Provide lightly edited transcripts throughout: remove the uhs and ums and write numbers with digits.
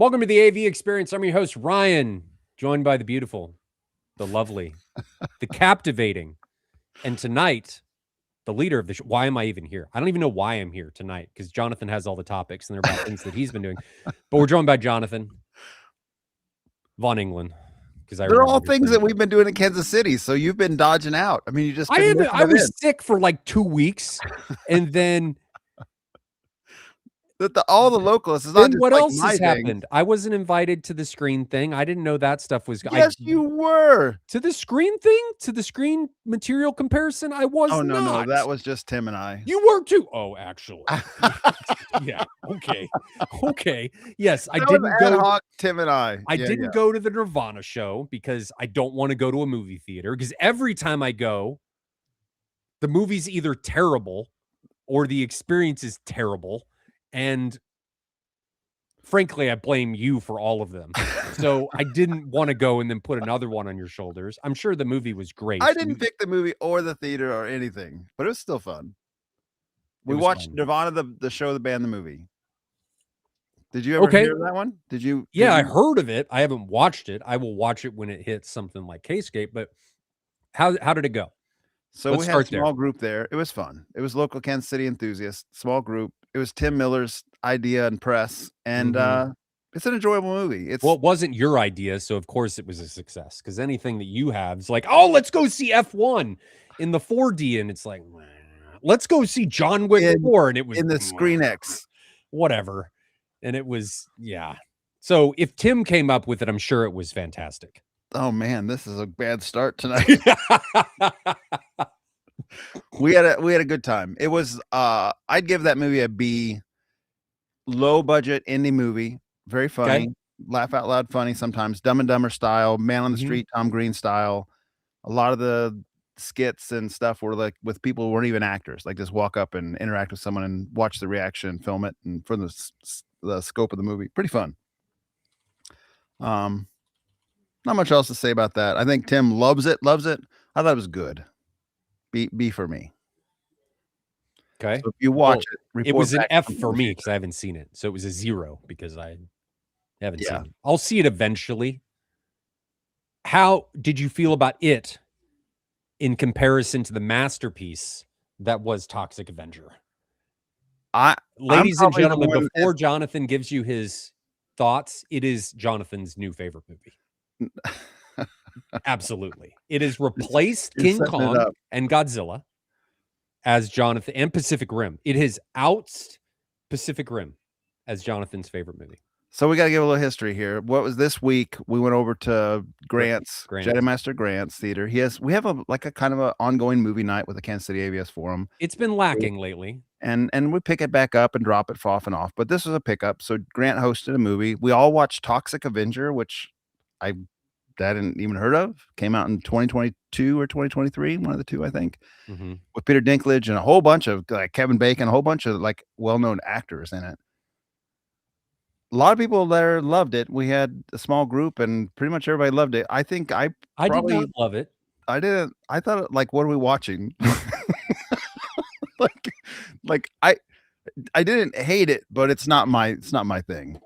Welcome to the AV Experience. I'm your host, Ryan, joined by the beautiful, the lovely, the captivating, and tonight, the leader of the show. Why am I even here? I don't even know why I'm here tonight because Jonathan has all the topics and they're about things that he's been doing. But we're joined by Jonathan Von England. They're all things that we've been doing in Kansas City, so you've been dodging out. I mean, you just I was sick for like 2 weeks, and then all the localists is then not just what like else my has thing. happened? I wasn't invited to the screen thing. I didn't know that stuff was. Yes, you were. To the screen thing, to the screen material comparison. I was. Oh not. no, that was just Tim and I. You were too. Oh, actually, yeah. Okay. Yes, I didn't go. Tim and I. I didn't go to the Nirvana show because I don't want to go to a movie theater. Because every time I go, the movie's either terrible or the experience is terrible, and frankly, I blame you for all of them. So I didn't want to go and then put another one on your shoulders. I'm sure the movie was great. I didn't pick the movie or the theater or anything, but it was still fun. We watched Nirvana, the show, the band, the movie. Did you ever hear that one? Did you? Yeah, I heard of it. I haven't watched it. I will watch it when it hits something like K-Scape. But how did it go? So we had a small group there. It was fun. It was local Kansas City enthusiasts, small group. It was Tim Miller's idea and press, and it's an enjoyable movie. Well, it wasn't your idea, so of course it was a success. Because anything that you have is like, oh, let's go see F1 in the 4D, and it's like, let's go see John Wick 4, and it was in the Screen X, whatever, and it was So if Tim came up with it, I'm sure it was fantastic. Oh man, this is a bad start tonight. we had a good time. It was I'd give that movie a B. Low budget indie movie, very funny, laugh out loud funny sometimes, Dumb and Dumber style, Man on the Street, Tom Green style. A lot of the skits and stuff were like with people who weren't even actors, like just walk up and interact with someone and watch the reaction and film it, and for the scope of the movie, pretty fun. Not much else to say about that. I think Tim loves it. I thought it was good. B for me. Okay. So if you watch it was an F for me because I haven't seen it. So it was a 0 because I haven't seen it. I'll see it eventually. How did you feel about it in comparison to the masterpiece that was Toxic Avenger? Ladies and gentlemen, before Jonathan gives you his thoughts, it is Jonathan's new favorite movie. Absolutely. It has replaced King Kong and Godzilla as Jonathan, and Pacific Rim. It has outsed Pacific Rim as Jonathan's favorite movie. So we got to give a little history here. What was this week? We went over to Grant's. Jedi Master Grant's theater. We have a kind of an ongoing movie night with the Kansas City AVS Forum. It's been lacking lately. And we pick it back up and drop it off and off. But this was a pickup. So Grant hosted a movie. We all watched Toxic Avenger, which I hadn't even heard of. Came out in 2022 or 2023, one of the two, I think, with Peter Dinklage and a whole bunch of Kevin Bacon, a whole bunch of well-known actors in it. A lot of people there loved it. We had a small group and pretty much everybody loved it. I think I did not love it. I didn't. I thought what are we watching? I didn't hate it, but it's not my thing.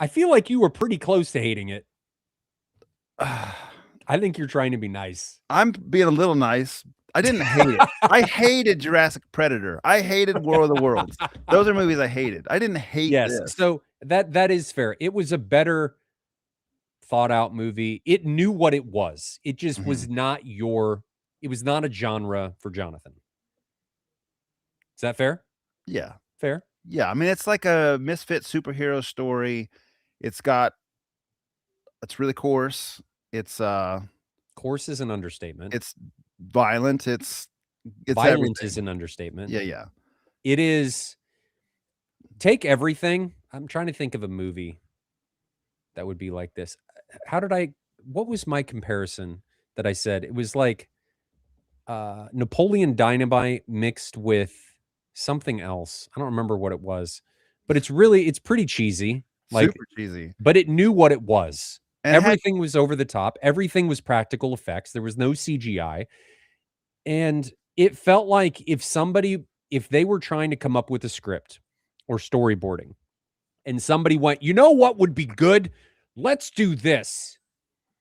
I feel like you were pretty close to hating it. I think you're trying to be nice. I'm being a little nice. I didn't hate it. I hated Jurassic Predator. I hated War of the Worlds. Those are movies I hated. I didn't hate this. So that is fair. It was a better thought out movie. It knew what it was. It just was not it was not a genre for Jonathan. Is that fair? Yeah. Fair? Yeah. I mean, it's like a misfit superhero story. It's really coarse. Coarse is an understatement. It's violent. It's violent everything. Is an understatement. Yeah. It is. Take everything. I'm trying to think of a movie that would be like this. What was my comparison that I said? It was like Napoleon Dynamite mixed with something else. I don't remember what it was, but it's pretty cheesy. Super cheesy. But it knew what it was. And everything was over the top. Everything was practical effects. There was no CGI. And it felt like if they were trying to come up with a script or storyboarding. And somebody went, you know what would be good? Let's do this.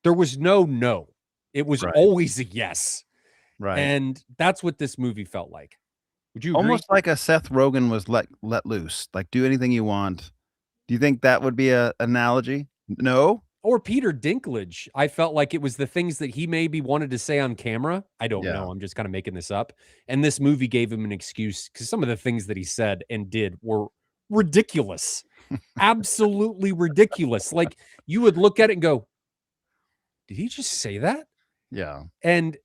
There was no. It was Right. always a yes. Right. And that's what this movie felt like. Would you agree? Almost like a Seth Rogen was let loose, like, do anything you want. Do you think that would be a analogy? No? Or Peter Dinklage. I felt like it was the things that he maybe wanted to say on camera. I don't Yeah. know. I'm just kind of making this up. And this movie gave him an excuse because some of the things that he said and did were ridiculous. Absolutely ridiculous. Like you would look at it and go, did he just say that? Yeah. And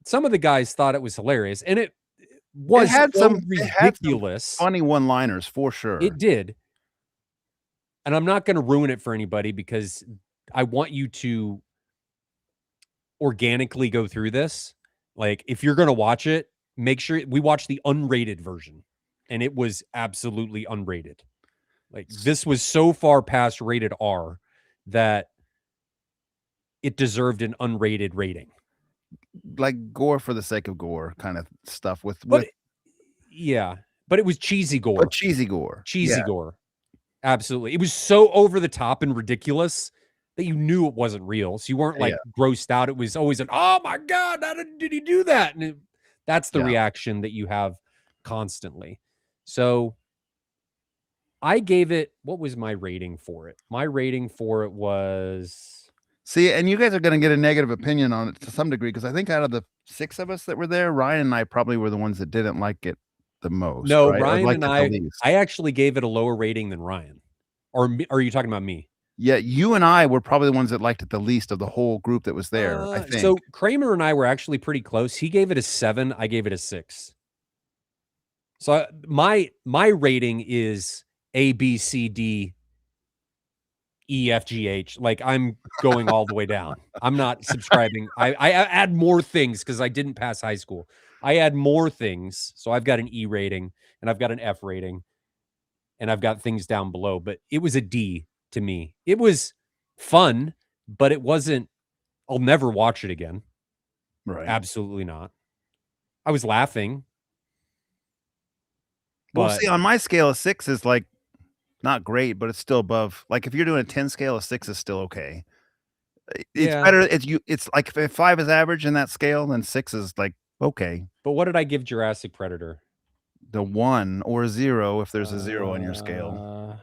some of the guys thought it was hilarious. And it It was had so some ridiculous. funny one-liners for sure. It did. And I'm not going to ruin it for anybody because I want you to organically go through this. Like, if you're going to watch it, make sure we watch the unrated version. And it was absolutely unrated. Like, this was so far past rated R that it deserved an unrated rating. Like gore for the sake of gore kind of stuff with Yeah, but it was cheesy gore. but cheesy gore. Cheesy Yeah. gore. Absolutely. It was so over the top and ridiculous that you knew it wasn't real. So you weren't like grossed out. It was always an, oh my God, how did he do that? And that's the reaction that you have constantly. So I gave it, what was my rating for it? My rating for it was. See, and you guys are gonna get a negative opinion on it to some degree, because I think out of the 6 of us that were there, Ryan and I probably were the ones that didn't like it the most, No, right? Or Ryan liked and it the least. I actually gave it a lower rating than Ryan. Or are you talking about me? Yeah, you and I were probably the ones that liked it the least of the whole group that was there, I think. So Kramer and I were actually pretty close. He gave it a 7. I gave it a 6. So my rating is A, B, C, D, E, F, G, H. Like I'm going all the way down. I'm not subscribing. I add more things because I didn't pass high school. I add more things. So I've got an E rating and I've got an F rating and I've got things down below, but it was a D to me. It was fun, but it wasn't, I'll never watch it again. Right. Absolutely not. I was laughing. Well, But see, on my scale, a 6 is like not great, but it's still above. Like if you're doing a 10 scale, a 6 is still okay. It's yeah, better. It's like if 5 is average in that scale, then 6 is like okay. but what did I give Jurassic Predator? The 1 or a 0 if there's a 0 on your scale.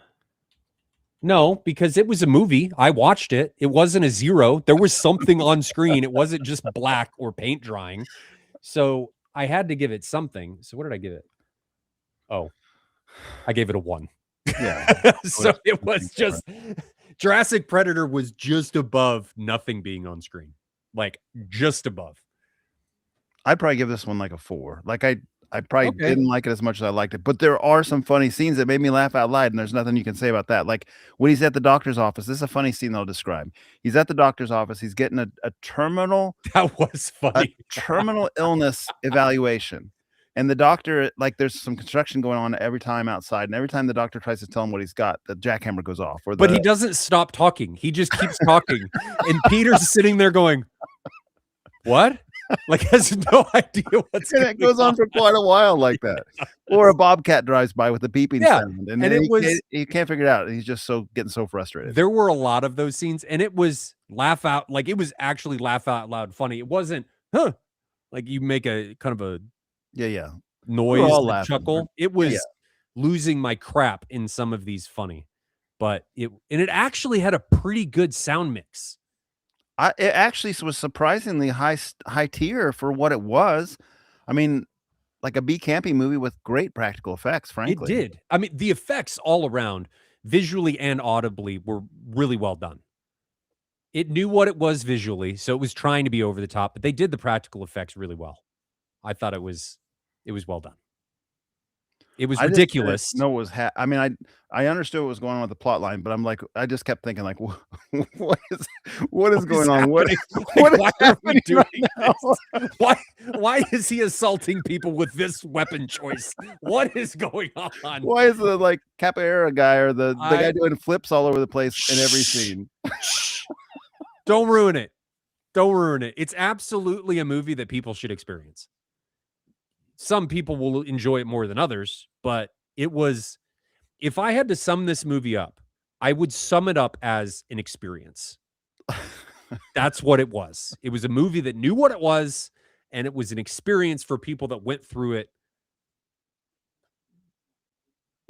No, because it was a movie. I watched it. It wasn't a 0. There was something on screen. It wasn't just black or paint drying. So I had to give it something. So what did I give it? Oh, I gave it a 1. Yeah. So it was just Jurassic Predator was just above nothing being on screen. Like just above. I'd probably give this one like a 4. Like I probably didn't like it as much as I liked it, but there are some funny scenes that made me laugh out loud, and there's nothing you can say about that. Like when he's at the doctor's office, this is a funny scene that I'll describe. He's at the doctor's office, he's getting a terminal That was funny. terminal illness evaluation. And the doctor, like there's some construction going on every time outside, and every time the doctor tries to tell him what he's got, the jackhammer goes off. But he doesn't stop talking. He just keeps talking. And Peter's sitting there going, what? Like has no idea what's going on. It goes on for quite a while like that. Or a bobcat drives by with a beeping sound, and then he can't figure it out. He's just getting so frustrated. There were a lot of those scenes, and it was laugh out, like it was actually laugh out loud funny. It wasn't, like you make a kind of a noise, chuckle. It was losing my crap in some of these funny, but it actually had a pretty good sound mix. It actually was surprisingly high tier for what it was. I mean, like a B campy movie with great practical effects, frankly. It did. I mean, the effects all around, visually and audibly, were really well done. It knew what it was visually, so it was trying to be over the top, but they did the practical effects really well. I thought it was well done. It was ridiculous. No, it was. I mean, I understood what was going on with the plot line, but I'm like, I just kept thinking, like, what is going on? What why are we doing this? Why is he assaulting people with this weapon choice? What is going on? Why is the like capoeira guy or the guy doing flips all over the place in every scene? Don't ruin it. Don't ruin it. It's absolutely a movie that people should experience. Some people will enjoy it more than others, but it was If I had to sum this movie up, I would sum it up as an experience. That's what it was. It was a movie that knew what it was, and it was an experience for people that went through it.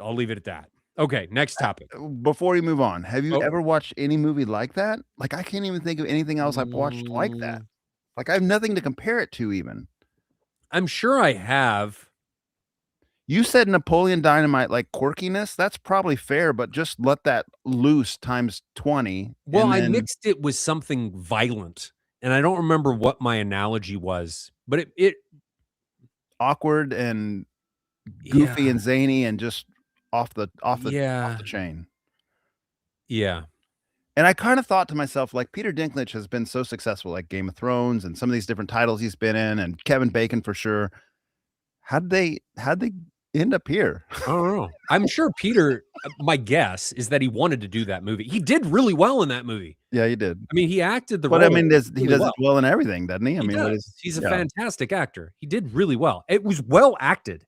I'll leave it at that. Okay, next topic. Before you move on, have you Oh, ever watched any movie like that? Like, I can't even think of anything else I've watched like that. mm, Like, I have nothing to compare it to even. I'm sure I have. You said Napoleon Dynamite, like, quirkiness, that's probably fair, but just let that loose times 20, Well, and I then mixed it with something violent, and I don't remember what my analogy was, but it awkward and goofy yeah, and zany and just off yeah, the chain. yeah. And I kinda thought to myself, like, Peter Dinklage has been so successful, like Game of Thrones and some of these different titles he's been in, and Kevin Bacon for sure. How'd they end up here? I don't know. I'm sure Peter my guess is that he wanted to do that movie. He did really well in that movie. Yeah, he did. I mean, he acted the But, I role mean, he really does it well. well in everything, doesn't he? I He mean, what does. is He's a yeah. fantastic actor. He did really well. It was well acted.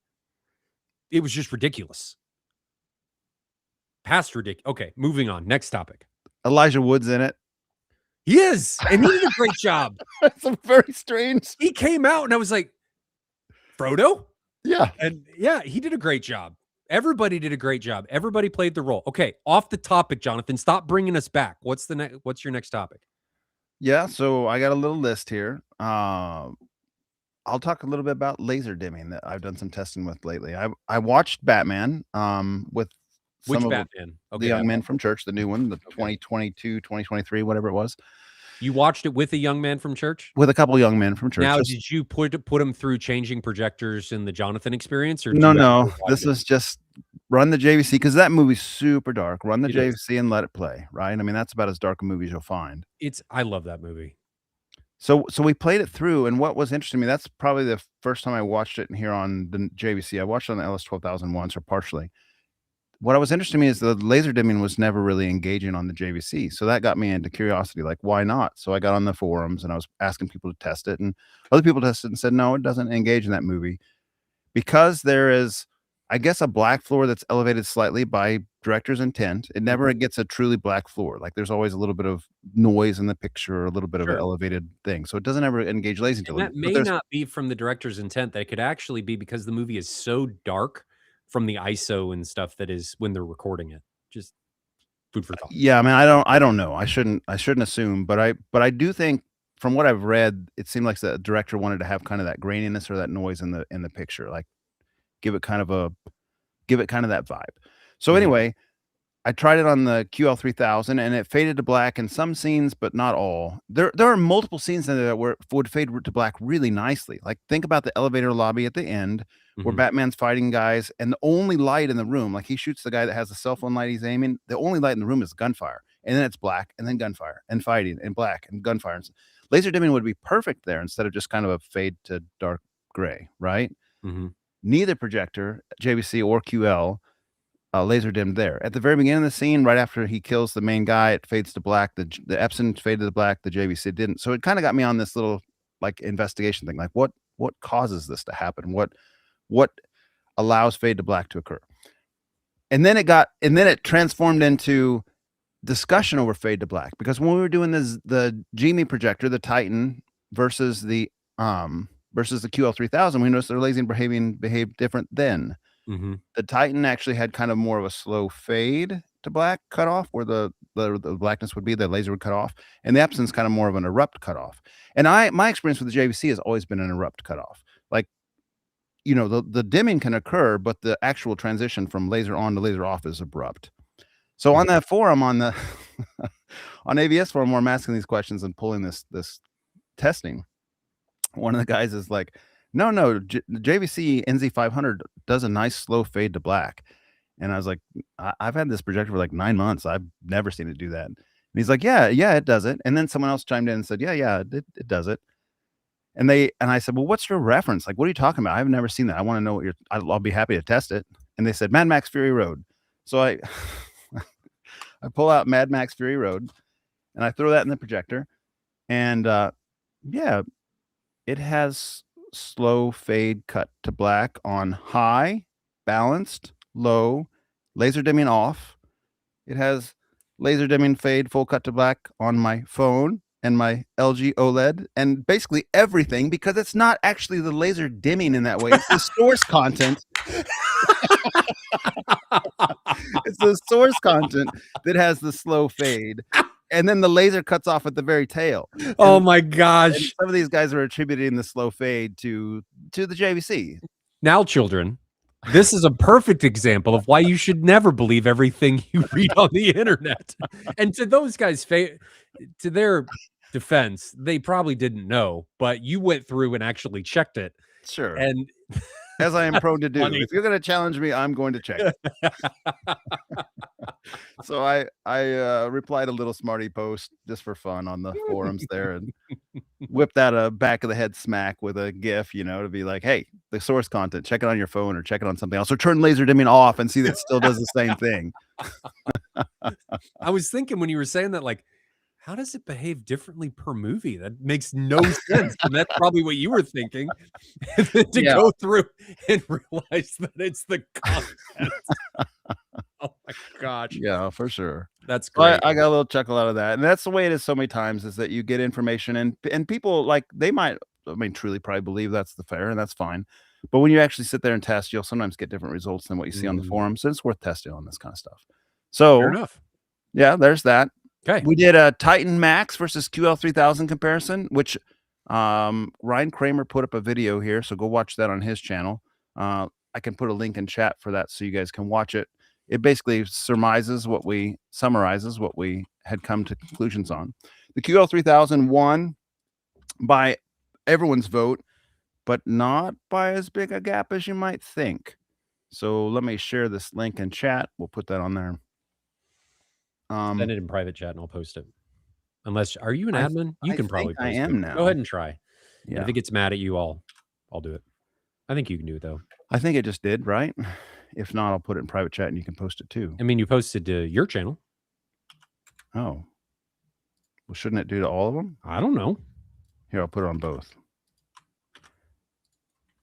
It was just ridiculous. Past ridiculous. Okay, moving on. Next topic. Elijah Wood's in it. He is, and he did a great job. It's a very strange. He came out and I was like, "Frodo?" Yeah. And yeah, he did a great job. Everybody did a great job. Everybody played the role. Okay, off the topic, Jonathan. Stop bringing us back. What's your next topic? Yeah, so I got a little list here. I'll talk a little bit about laser dimming that I've done some testing with lately. I watched Batman, with some Which of Batman? the Okay, young that men from church, the new one, the okay. 2022, 2023, whatever it was, You watched it with a young man from church? with a couple young men from church. Now, Just did you put him through changing projectors in the Jonathan experience, or did no, you no, actually watch this it? was just run the JVC because that movie's super dark. Run the It is. JVC and let it play, right? I mean, that's about as dark a movie as you'll find. I love that movie. So we played it through, and what was interesting to me, that's probably the first time I watched it here on the JVC. I watched it on the LS 12,000 once or partially. What was interesting to me is the laser dimming was never really engaging on the JVC, so that got me into curiosity, like, why not? So I got on the forums, and I was asking people to test it, and other people tested and said, "No, it doesn't engage in that movie." Because there is, I guess, a black floor that's elevated slightly by director's intent, it never Mhm. gets a truly black floor, like, there's always a little bit of noise in the picture or a little bit of an Sure. elevated thing, so it doesn't ever engage laser And dimming, that but may there's not be from the director's intent. That could actually be because the movie is so dark from the ISO and stuff that is when they're recording it. Just food for thought. yeah, I mean, I don't know. I shouldn't assume, but I do think from what I've read, it seemed like the director wanted to have kind of that graininess or that noise in the picture, like, give it kind of a give it kind of that vibe. So Mhm. anyway, I tried it on the QL 3000 and it faded to black in some scenes, but not all. There are multiple scenes in there that would fade to black really nicely. Like, think about the elevator lobby at the end where Mhm. Batman's fighting guys, and the only light in the room, like, he shoots the guy that has the cell phone light he's aiming, the only light in the room is gunfire, and then it's black, and then gunfire, and fighting, and black, and gunfire. Laser dimming would be perfect there instead of just kind of a fade to dark gray, right? Mhm. Neither projector, JVC or QL, laser dimmed there. At the very beginning of the scene, right after he kills the main guy, it fades to black. The Epson faded to black. The JVC didn't. So it kind of got me on this little, like, investigation thing. Like, what causes this to happen? What allows fade to black to occur? And then it transformed into discussion over fade to black, because when we were doing this, the Genie projector, the Titan versus the QL 3000, we noticed their lasing behaved different then. Mhm. The Titan actually had kind of more of a slow fade to black cutoff where the blackness would be, the laser would cut off, and the Epson's kind of more of an erupt cutoff. And my experience with the JVC has always been an erupt cutoff. Like, the dimming can occur, but the actual transition from laser on to laser off is abrupt. So on Mhm. that forum, on the on AVS forum, where I'm asking these questions and pulling this testing, one of the guys is like, "No, no, the JVC NZ 500 does a nice slow fade to black." And I was like, I've had this projector for like 9 months. I've never seen it do that." And he's like, "Yeah, yeah, it does it." And then someone else chimed in and said, "Yeah, yeah, it does it." And I said, "Well, what's your reference? Like, what are you talking about? I've never seen that. I wanna know what I'll be happy to test it." And they said, "Mad Max Fury Road." So I I pull out Mad Max Fury Road, and I throw that in the projector, and, yeah, it has slow fade cut to black on high, balanced, low, laser dimming off. It has laser dimming fade full cut to black on my phone and my LG OLED and basically everything, because it's not actually the laser dimming in that way. It's the source content. It's the source content that has the slow fade. And then the laser cuts off at the very tail. Oh my And gosh. some of these guys are attributing the slow fade to the JVC. Now, children, this is a perfect example of why you should never believe everything you read on the internet. And to those guys, to their defense, they probably didn't know, but you went through and actually checked it. Sure. And As I am prone to do. funny. If you're going to challenge me, I'm going to check it. So I replied a little smarty post just for fun on the forums there and whipped out a back of the head smack with a GIF, to be like, hey, the source content, check it on your phone or check it on something else, or turn laser dimming off and see that it still does the same thing. I was thinking when you were saying that, like, how does it behave differently per movie? That makes no sense. And that's probably what you were thinking. To go through and realize that it's the content. Oh my gosh. Yeah, for sure. That's great. I got a little chuckle out of that. And that's the way it is so many times, is that you get information and people, like, they might, truly probably believe that's the fair, and that's fine. But when you actually sit there and test, you'll sometimes get different results than what you see on the forums. So it's worth testing on this kind of stuff. So Fair enough. yeah, there's that. Okay. We did a Titan Max versus QL3000 comparison, which Ryan Kramer put up a video here, so go watch that on his channel. I can put a link in chat for that so you guys can watch it. It basically summarizes what we had come to conclusions on. The QL3000 won by everyone's vote, but not by as big a gap as you might think. So let me share this link in chat. We'll put that on there. Send it in private chat and I'll post it. Unless, are you an admin? You can probably post I am it. now. Go ahead and try. Yeah. If it gets mad at you, I'll do it. I think you can do it though. I think it just did, right? If not, I'll put it in private chat and you can post it too. I mean, you posted to your channel. Oh. Well, shouldn't it do to all of them? I don't know. Here, I'll put it on both.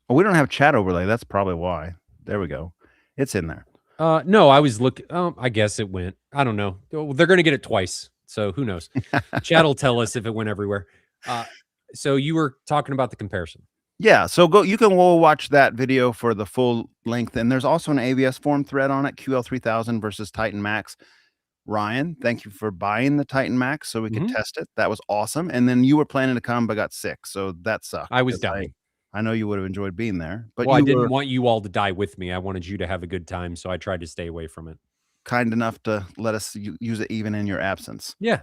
Oh, we don't have chat overlay. That's probably why. There we go. It's in there. No, I was looking. I guess it went. I don't know. They're going to get it twice. So who knows? Chat will tell us if it went everywhere. So you were talking about the comparison. Yeah. So you can go watch that video for the full length. And there's also an AVS forum thread on it, QL3000 versus Titan Max. Ryan, thank you for buying the Titan Max so we could test it. That was awesome. And then you were planning to come, but got sick. So that sucked. I was dying. I know you would have enjoyed being there, but I didn't want you all to die with me. I wanted you to have a good time, so I tried to stay away from it. Kind enough to let us use it even in your absence. Yeah.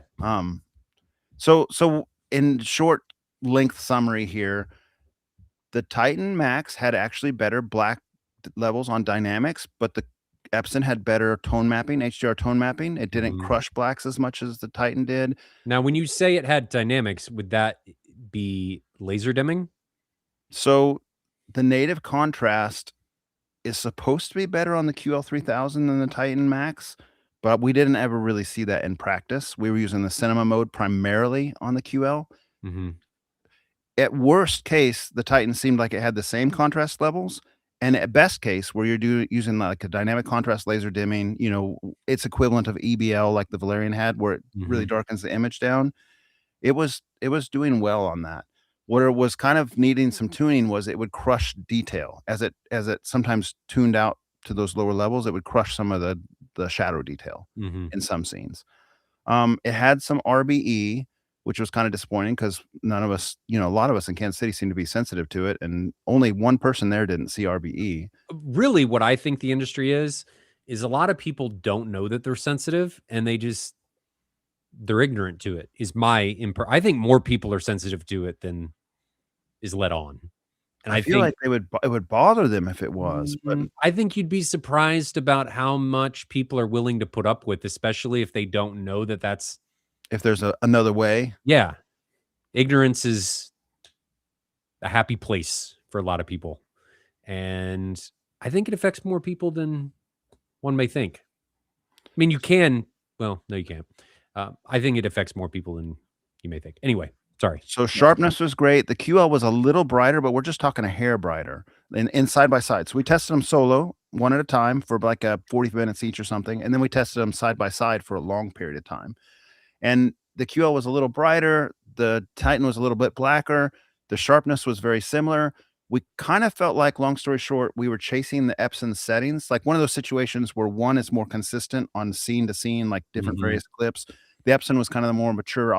So in short length summary here, the Titan Max had actually better black levels on dynamics, but the Epson had better tone mapping, HDR tone mapping. It didn't crush blacks as much as the Titan did. Now, when you say it had dynamics, would that be laser dimming? So the native contrast is supposed to be better on the QL3000 than the Titan Max, but we didn't ever really see that in practice. We were using the cinema mode primarily on the QL. At worst case, the Titan seemed like it had the same contrast levels. And at best case, where you're using like a dynamic contrast laser dimming, it's equivalent of EBL like the Valerian had, where it really darkens the image down. It was doing well on that. What it was kind of needing some tuning was it would crush detail as it sometimes tuned out to those lower levels. It would crush some of the shadow detail in some scenes. It had some RBE, which was kind of disappointing because none of us, a lot of us in Kansas City seem to be sensitive to it, and only one person there didn't see RBE. Really, what I think the industry is a lot of people don't know that they're sensitive, and they're ignorant to it. I think more people are sensitive to it than is let on. And I feel like it would bother them if it was, but I think you'd be surprised about how much people are willing to put up with, especially if they don't know that if there's another way. Yeah. Ignorance is a happy place for a lot of people. And I think it affects more people than one may think. I mean, you can, well, no, you can't. I think it affects more people than you may think. Anyway. Sorry. So sharpness was great. The QL was a little brighter, but we're just talking a hair brighter and side by side. So we tested them solo one at a time for like a 40 minutes each or something, and then we tested them side by side for a long period of time. And the QL was a little brighter, the Titan was a little bit blacker, the sharpness was very similar. We kind of felt like, long story short, we were chasing the Epson settings, like one of those situations where one is more consistent on scene to scene, like different Mhm. various clips. The Epson was kind of the more mature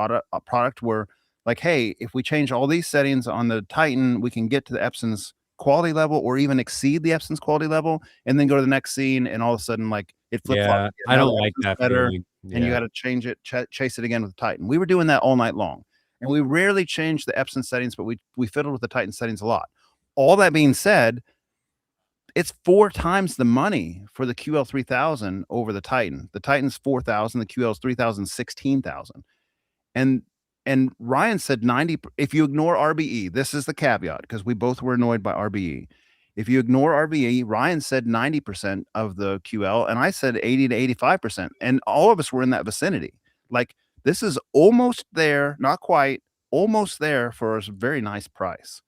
product where, like, hey, if we change all these settings on the Titan, we can get to the Epson's quality level or even exceed the Epson's quality level, and then go to the next scene, and all of a sudden, like, it flip flops Yeah, again. I Now don't the like Epson's that better, feeling. and you Yeah. gotta change it, chase it again with the Titan. We were doing that all night long, and we rarely changed the Epson settings, but we fiddled with the Titan settings a lot. All that being said, it's 4 times the money for the QL3000 over the Titan. The Titan's 4,000, the QL's 3,000, 16,000. And Ryan said 90, if you ignore RBE, this is the caveat because we both were annoyed by RBE. If you ignore RBE, Ryan said 90% of the QL, and I said 80 to 85%. And all of us were in that vicinity. Like, this is almost there, not quite, almost there for a very nice price.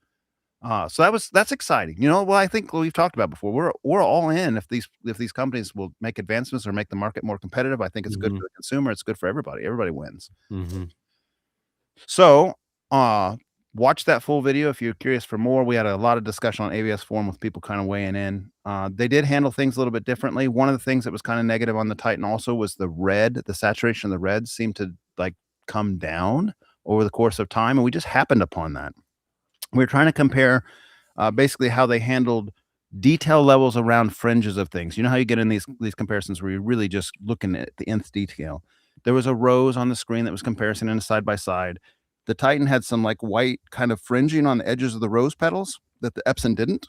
So that's exciting. You know, well, I think we've talked about before. We're all in if these companies will make advancements or make the market more competitive. I think it's good Mhm. for the consumer. It's good for everybody. Everybody wins. Mhm. So, watch that full video if you're curious for more. We had a lot of discussion on ABS forum with people kind of weighing in. They did handle things a little bit differently. One of the things that was kind of negative on the Titan also was the red. The saturation of the red seemed to like come down over the course of time, and we just happened upon that. We were trying to compare basically how they handled detail levels around fringes of things. You know how you get in these comparisons where you're really just looking at the nth detail. There was a rose on the screen that was comparison in a side by side. The Titan had some like white kind of fringing on the edges of the rose petals that the Epson didn't.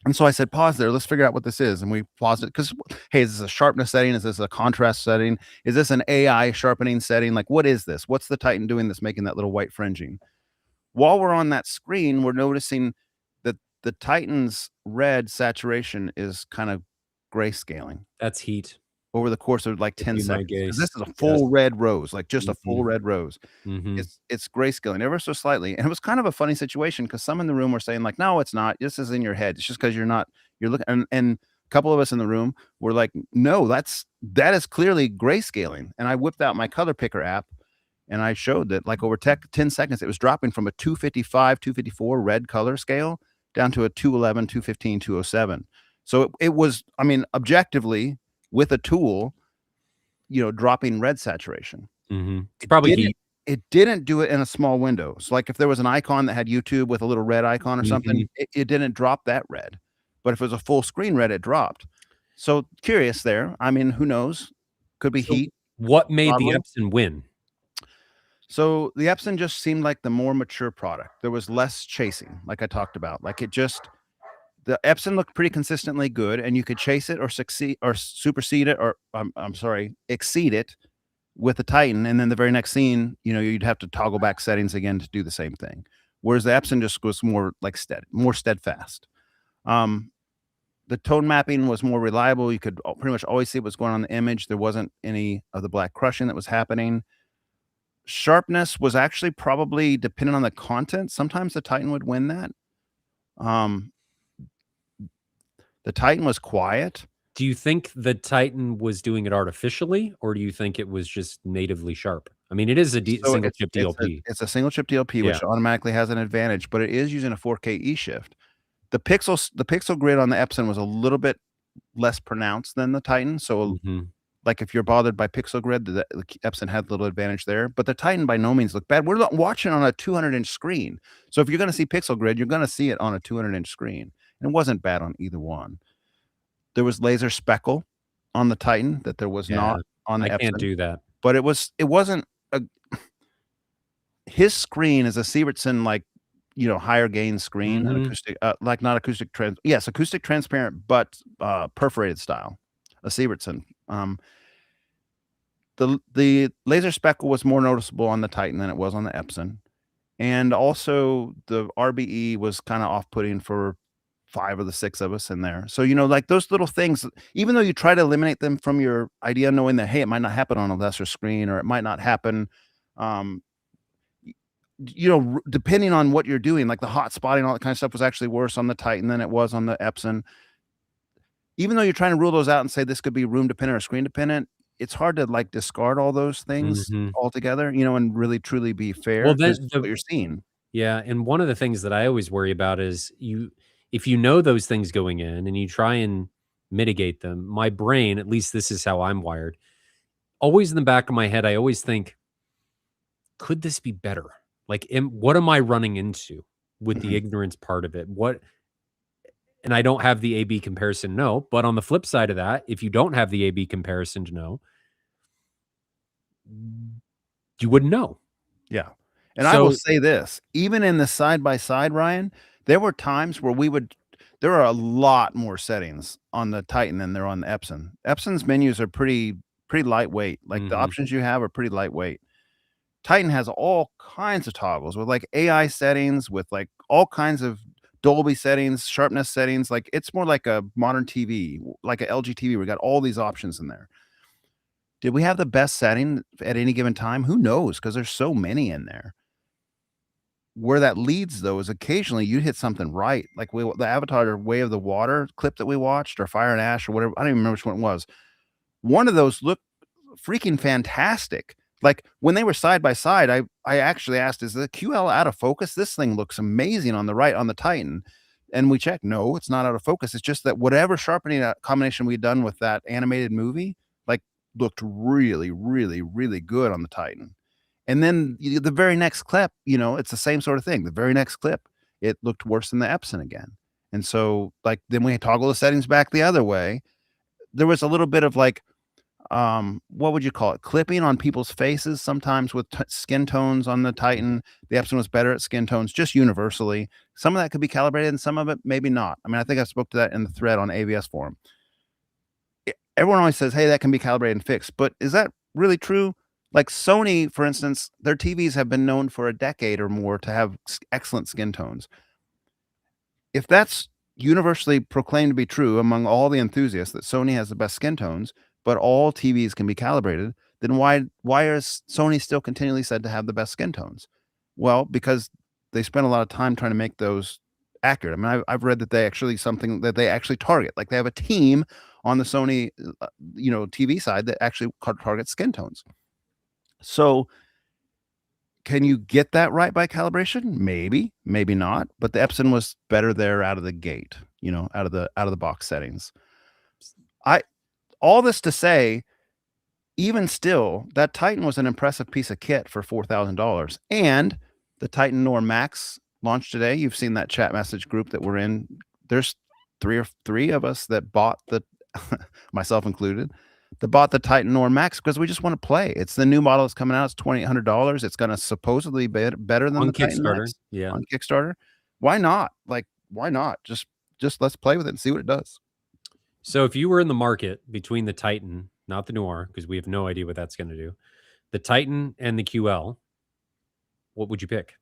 And so I said, pause there. Let's figure out what this is. And we paused it because, hey, is this a sharpness setting? Is this a contrast setting? Is this an AI sharpening setting? Like, what is this? What's the Titan doing that's making that little white fringing? While we're on that screen, we're noticing that the Titan's red saturation is kind of grayscaling That's heat. over the course of like Would 10 be my seconds because guess. this is a Yes. full red rose, like just a full Mhm. red rose. Mhm. It's grayscaling ever so slightly, and it was kind of a funny situation because some in the room were saying like, "No, it's not. This is in your head. It's just because you're looking." And a couple of us in the room were like, "No, that is clearly grayscaling." And I whipped out my color picker app and I showed that like over 10 seconds, it was dropping from a 255, 254 red color scale down to a 211, 215, 207. So it was, I mean, objectively with a tool, dropping red saturation. Mhm. It's It probably didn't heat. it didn't do it in a small window. So, like, if there was an icon that had YouTube with a little red icon or something, Mhm. it didn't drop that red. But if it was a full screen red, it dropped. So, curious there. I mean, who knows? Could be So, heat, what made the probably. Epson win? So, the Epson just seemed like the more mature product. There was less chasing, like I talked about. Like, the Epson looked pretty consistently good, and you could chase it or succeed or supersede it or, I'm sorry, exceed it with the Titan, and then the very next scene, you'd have to toggle back settings again to do the same thing. Whereas the Epson just was more like more steadfast. Um, the tone mapping was more reliable. You could pretty much always see what's going on in the image. There wasn't any of the black crushing that was happening. Sharpness was actually probably dependent on the content. Sometimes the Titan would win that. Um, the Titan was quiet. Do you think the Titan was doing it artificially, or do you think it was just natively sharp? I mean, it is a So single chip DLP. it's a single chip DLP, Yeah. which automatically has an advantage, but it is using a 4K E shift. The pixel grid on the Epson was a little bit less pronounced than the Titan, so, Mhm. like, if you're bothered by pixel grid, the Epson had a little advantage there, but the Titan by no means looked bad. We're not watching on a 200-inch screen, so if you're gonna see pixel grid, you're gonna see it on a 200-inch screen, and it wasn't bad on either one. There was laser speckle on the Titan that there was Yeah. not on the I can't Epson, do that. but it wasn't a his screen is a Sievertson, like, higher gain screen, an Mhm. acoustic, like, not acoustic yes, acoustic transparent, but, perforated style, a Sievertson. The laser speckle was more noticeable on the Titan than it was on the Epson, and also the RBE was kinda off-putting for 5 of the 6 of us in there. So, like, those little things, even though you try to eliminate them from your idea knowing that, hey, it might not happen on a lesser screen or it might not happen, um depending on what you're doing, like the hot spotting, all that kind of stuff was actually worse on the Titan than it was on the Epson. even though you're trying to rule those out and say this could be room dependent or screen dependent, it's hard to like discard all those things Mhm. altogether, and really truly be fair Well, because then what you're seeing. yeah, and one of the things that I always worry about is if you know those things going in and you try and mitigate them, my brain, at least this is how I'm wired, always in the back of my head, I always think, could this be better? Like, what am I running into with the Mhm. ignorance part of it? And I don't have the A/B comparison, no. But on the flip side of that, if you don't have the A/B comparison to know, you wouldn't know. Yeah. And I will So, say this, even in the side by side, Ryan, there were times where there are a lot more settings on the Titan than there are on the Epson. Epson's menus are pretty lightweight. Like the mhm. options you have are pretty lightweight. Titan has all kinds of toggles with like AI settings, with like all kinds of Dolby settings, sharpness settings. Like it's more like a modern TV, like a LG TV. We got all these options in there. Did we have the best setting at any given time? Who knows? Because there's so many in there. Where that leads, though, is occasionally you hit something right, like the Avatar Way of the Water clip that we watched, or Fire and Ash, or whatever. I don't even remember which one it was. One of those looked freaking fantastic. Like, when they were side by side, I actually asked, "Is the QL out of focus? This thing looks amazing on the right, on the Titan." And we checked, no, it's not out of focus. It's just that whatever sharpening, combination we'd done with that animated movie, like, looked really, really, really good on the Titan. And then the very next clip, it's the same sort of thing. The very next clip, it looked worse than the Epson again. And so, like, then we toggle the settings back the other way. There was a little bit of like, what would you call it? Clipping on people's faces sometimes with skin tones on the Titan. The Epson was better at skin tones, just universally. Some of that could be calibrated, and some of it maybe not. I mean, I think I spoke to that in the thread on AVS forum. Everyone always says, "Hey, that can be calibrated and fixed," but is that really true? Like Sony, for instance, their TVs have been known for a decade or more to have excellent skin tones. If that's universally proclaimed to be true among all the enthusiasts that Sony has the best skin tones, but all TVs can be calibrated, then why is Sony still continually said to have the best skin tones? Well, because they spend a lot of time trying to make those accurate. I mean, I've read that they actually something that they actually target. Like they have a team on the Sony, TV side that actually targets skin tones. So can you get that right by calibration? Maybe, maybe not, but the Epson was better there out of the gate, out of the box settings. I All this to say, even still, that Titan was an impressive piece of kit for $4,000. And the Titan Nor Max launched today. You've seen that chat message group that we're in. There's three of us that bought the myself included, that bought the Titan Nor Max because we just want to play. It's the new model that's coming out. It's $2,800. It's going to supposedly be better than On the Titan Kickstarter, Max yeah. on Kickstarter. Why not? Like, why not? Just let's play with it and see what it does. So if you were in the market between the Titan, not the Noir, because we have no idea what that's gonna do, the Titan and the QL, what would you pick?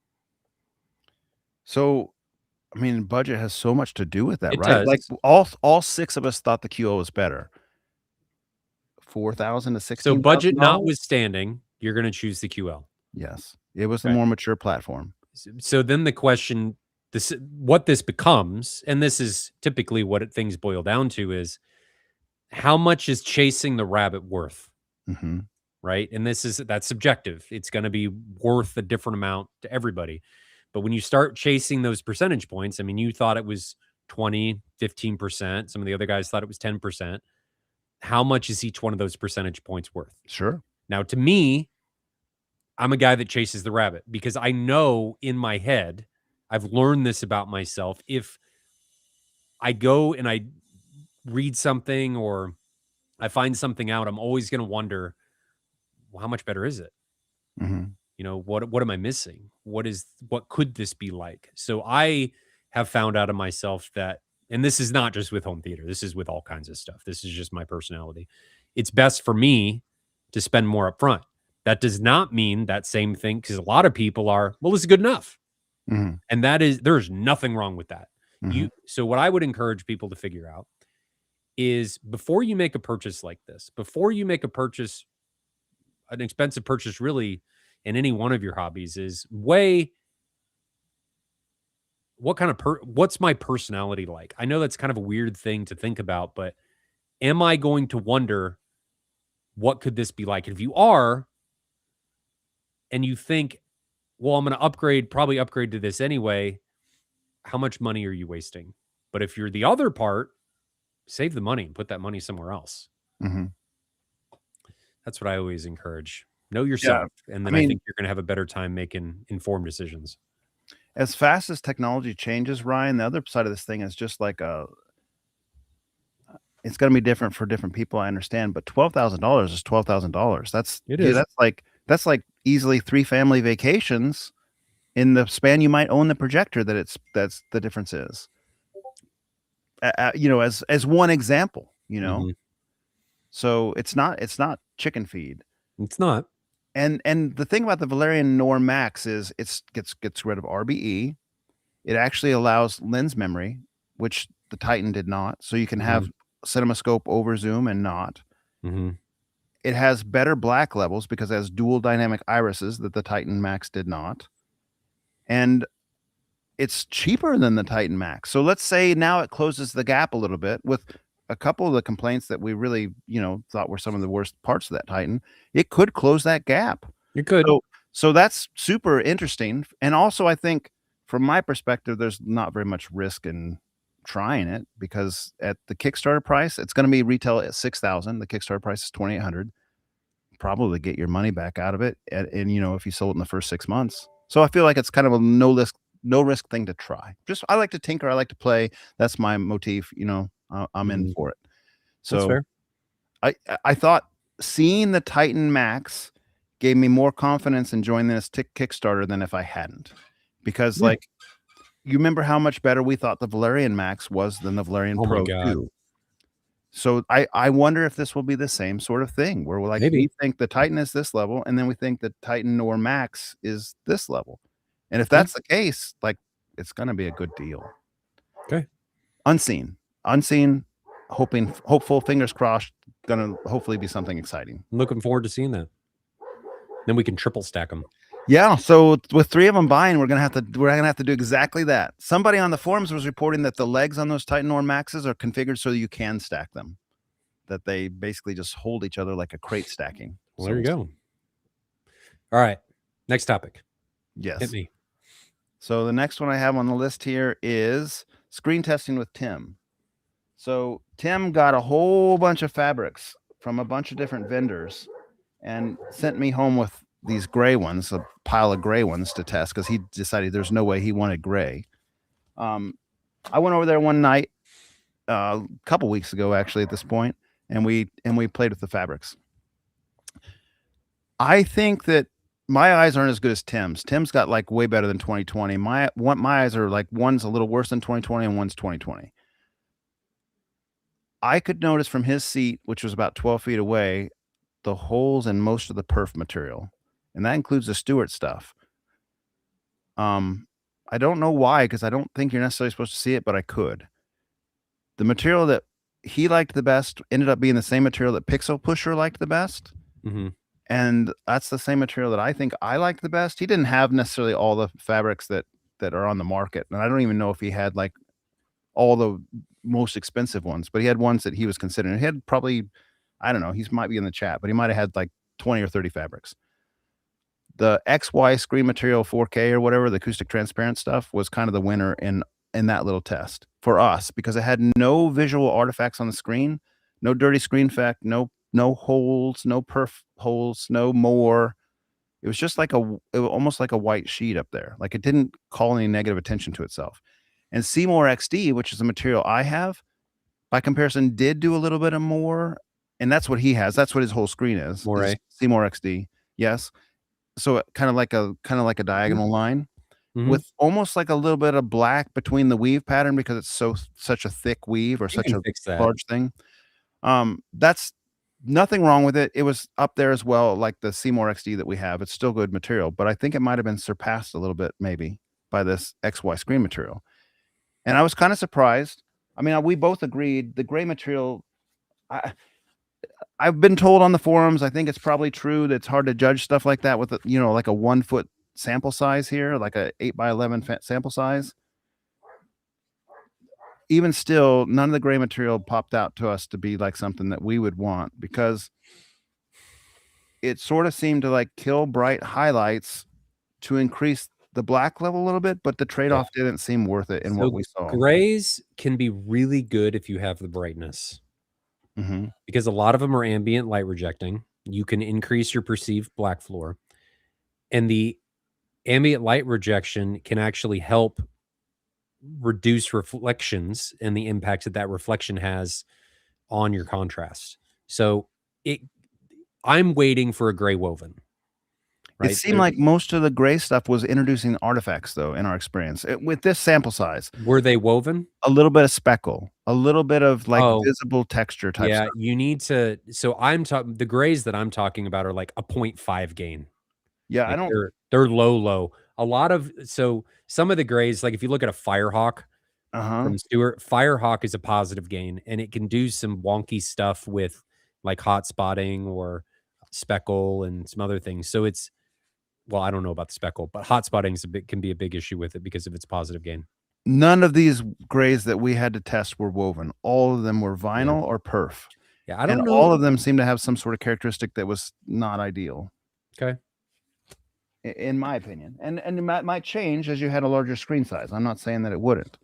So, I mean, budget has so much to do with that, It right? Like does. all six of us thought the QO was better. 4,000 to So budget $16,000? notwithstanding, you're gonna choose the QL. Yes. It was the Okay. more mature platform. So then the question, what this becomes, and this is typically what things boil down to, is how much is chasing the rabbit worth, Mhm. right? And that's subjective. It's going to be worth a different amount to everybody. But when you start chasing those percentage points, I mean, you thought it was 20, 15%. Some of the other guys thought it was 10%. How much is each one of those percentage points worth? Sure. Now, to me, I'm a guy that chases the rabbit because I know in my head, I've learned this about myself. If I go and I read something or I find something out, I'm always going to wonder, well, how much better is it? Mhm. What am I missing? What could this be like? So I have found out of myself that, and this is not just with home theater, this is with all kinds of stuff. This is just my personality. It's best for me to spend more upfront. That does not mean that same thing because a lot of people are, well, this is good enough. Mhm. And there's nothing wrong with that. Mhm. So what I would encourage people to figure out is before you make a purchase like this, before you make a purchase, an expensive purchase really in any one of your hobbies, is weigh what's my personality like? I know that's kind of a weird thing to think about, but am I going to wonder what could this be like? And if you are, and you think, well, I'm going to probably upgrade to this anyway, how much money are you wasting? But if you're the other part, save the money and put that money somewhere else. Mm-hmm. That's what I always encourage. Know Yeah. yourself. And I then I mean, think you're going to have a better time making informed decisions. as fast as technology changes, Ryan, the other side of this thing is just like it's going to be different for different people. I understand, but $12,000 is $12,000. It is. That's like easily 3 family vacations in the span you might own the projector. That's the difference is. As one example, Mhm. so it's not chicken feed. It's not. And the thing about the Valerian Nor Max is it gets rid of RBE. It actually allows lens memory, which the Titan did not. So you can have CinemaScope over zoom and not. Mhm. It has better black levels because it has dual dynamic irises that the Titan Max did not. And it's cheaper than the Titan Max. So let's say now it closes the gap a little bit with a couple of the complaints that we really, thought were some of the worst parts of that Titan. It could close that gap. You could. So that's super interesting. And also, I think from my perspective, there's not very much risk in trying it because at the Kickstarter price, it's going to be retail at 6,000. The Kickstarter price is 2,800. Probably get your money back out of it, and if you sold it in the first 6 months. So I feel like it's kind of a no risk thing to try. Just I like to tinker, I like to play. That's my motif. I'm in Mhm. for it. That's So fair. I thought seeing the Titan Max gave me more confidence in joining this Kickstarter than if I hadn't, because Yeah. like you remember how much better we thought the Valerian Max was than the Valerian Oh my Pro god. 2. So I wonder if this will be the same sort of thing where we're like, Maybe. we think the Titan is this level, and then we think the Titan Nor Max is this level. And if Yeah. that's the case, like it's gonna be a good deal. Okay. Unseen. Unseen, hopeful, fingers crossed, gonna hopefully be something exciting. I'm looking forward to seeing that. Then we can triple stack them. Yeah, so with 3 of them buying, we're gonna have to do exactly that. Somebody on the forums was reporting that the legs on those Titan Nor Maxes are configured so you can stack them. That they basically just hold each other like a crate stacking. Well, So there you we'll go. see. All right. Next topic. Hit Yes. me. So the next one I have on the list here is screen testing with Tim. So Tim got a whole bunch of fabrics from a bunch of different vendors and sent me home with these gray ones, a pile of gray ones to test because he decided there's no way he wanted gray. I went over there one night, a couple weeks ago actually at this point, and we played with the fabrics. I think that my eyes aren't as good as Tim's. Tim's got like way better than 2020. My eyes are like one's a little worse than 2020 and one's 2020. I could notice from his seat, which was about 12 feet away, the holes in most of the perf material, and that includes the Stewart stuff. I don't know why, because I don't think you're necessarily supposed to see it, but I could. The material that he liked the best ended up being the same material that Pixel Pusher liked the best. Mm-hmm. And that's the same material that I think I like the best. He didn't have necessarily all the fabrics that are on the market, and I don't even know if he had like all the most expensive ones, but he had ones that he was considering. He had probably, I don't know, he might be in the chat, but he might have had like 20 or 30 fabrics. The XY screen material 4K or whatever, the acoustic transparent stuff was kind of the winner in that little test for us because it had no visual artifacts on the screen, no dirty screen effect, no holes, no perf holes, no more. It was just like it was almost like a white sheet up there. Like it didn't call any negative attention to itself. And Seymour XD, which is the material I have, by comparison, did do a little bit of more. And that's what he has. That's what his whole screen is Moray. Seymour XD. Yes. So kind of like a diagonal line Mm-hmm. with almost like a little bit of black between the weave pattern because it's such a thick weave or You such can a fix that. large thing. That's nothing wrong with it. It was up there as well, like the Seymour XD that we have. It's still good material, but I think it might have been surpassed a little bit maybe by this XY screen material. And I was kind of surprised. I mean, we both agreed the gray material. I've been told on the forums, I think it's probably true that it's hard to judge stuff like that with like a 1 foot sample size here, like a 8 by 11 sample size. even still, none of the gray material popped out to us to be like something that we would want, because it sort of seemed to like kill bright highlights to increase the black level a little bit, but the Yeah. trade-off didn't seem worth it in what So we saw. grays can be really good if you have the brightness, Mhm. because a lot of them are ambient light rejecting. You can increase your perceived black floor, and the ambient light rejection can actually help reduce reflections and the impact that that reflection has on your contrast. So it I'm waiting for a gray woven, It right? seemed like most of the gray stuff was introducing artifacts, though, in our experience, with this sample size. Were they woven? A little bit of speckle, a little bit of, like, Oh, visible texture type yeah, stuff. you need to so I'm talking the grays that I'm talking about are like a point 0.5 gain. Yeah, I Like don't they're low, low. A lot of so some of the grays, like if you look at a Firehawk Uh-huh. from Stewart, Firehawk is a positive gain, and it can do some wonky stuff with like hot spotting or speckle and some other things. So it's well, I don't know about the speckle, but hot spotting is a big can be a big issue with it because of its positive gain. None of these grays that we had to test were woven. All of them were Yeah. vinyl or perf, Yeah, I and don't know. all of them seem to have some sort of characteristic that was not ideal, Okay. in my opinion, and it might change as you had a larger screen size. I'm not saying that it wouldn't,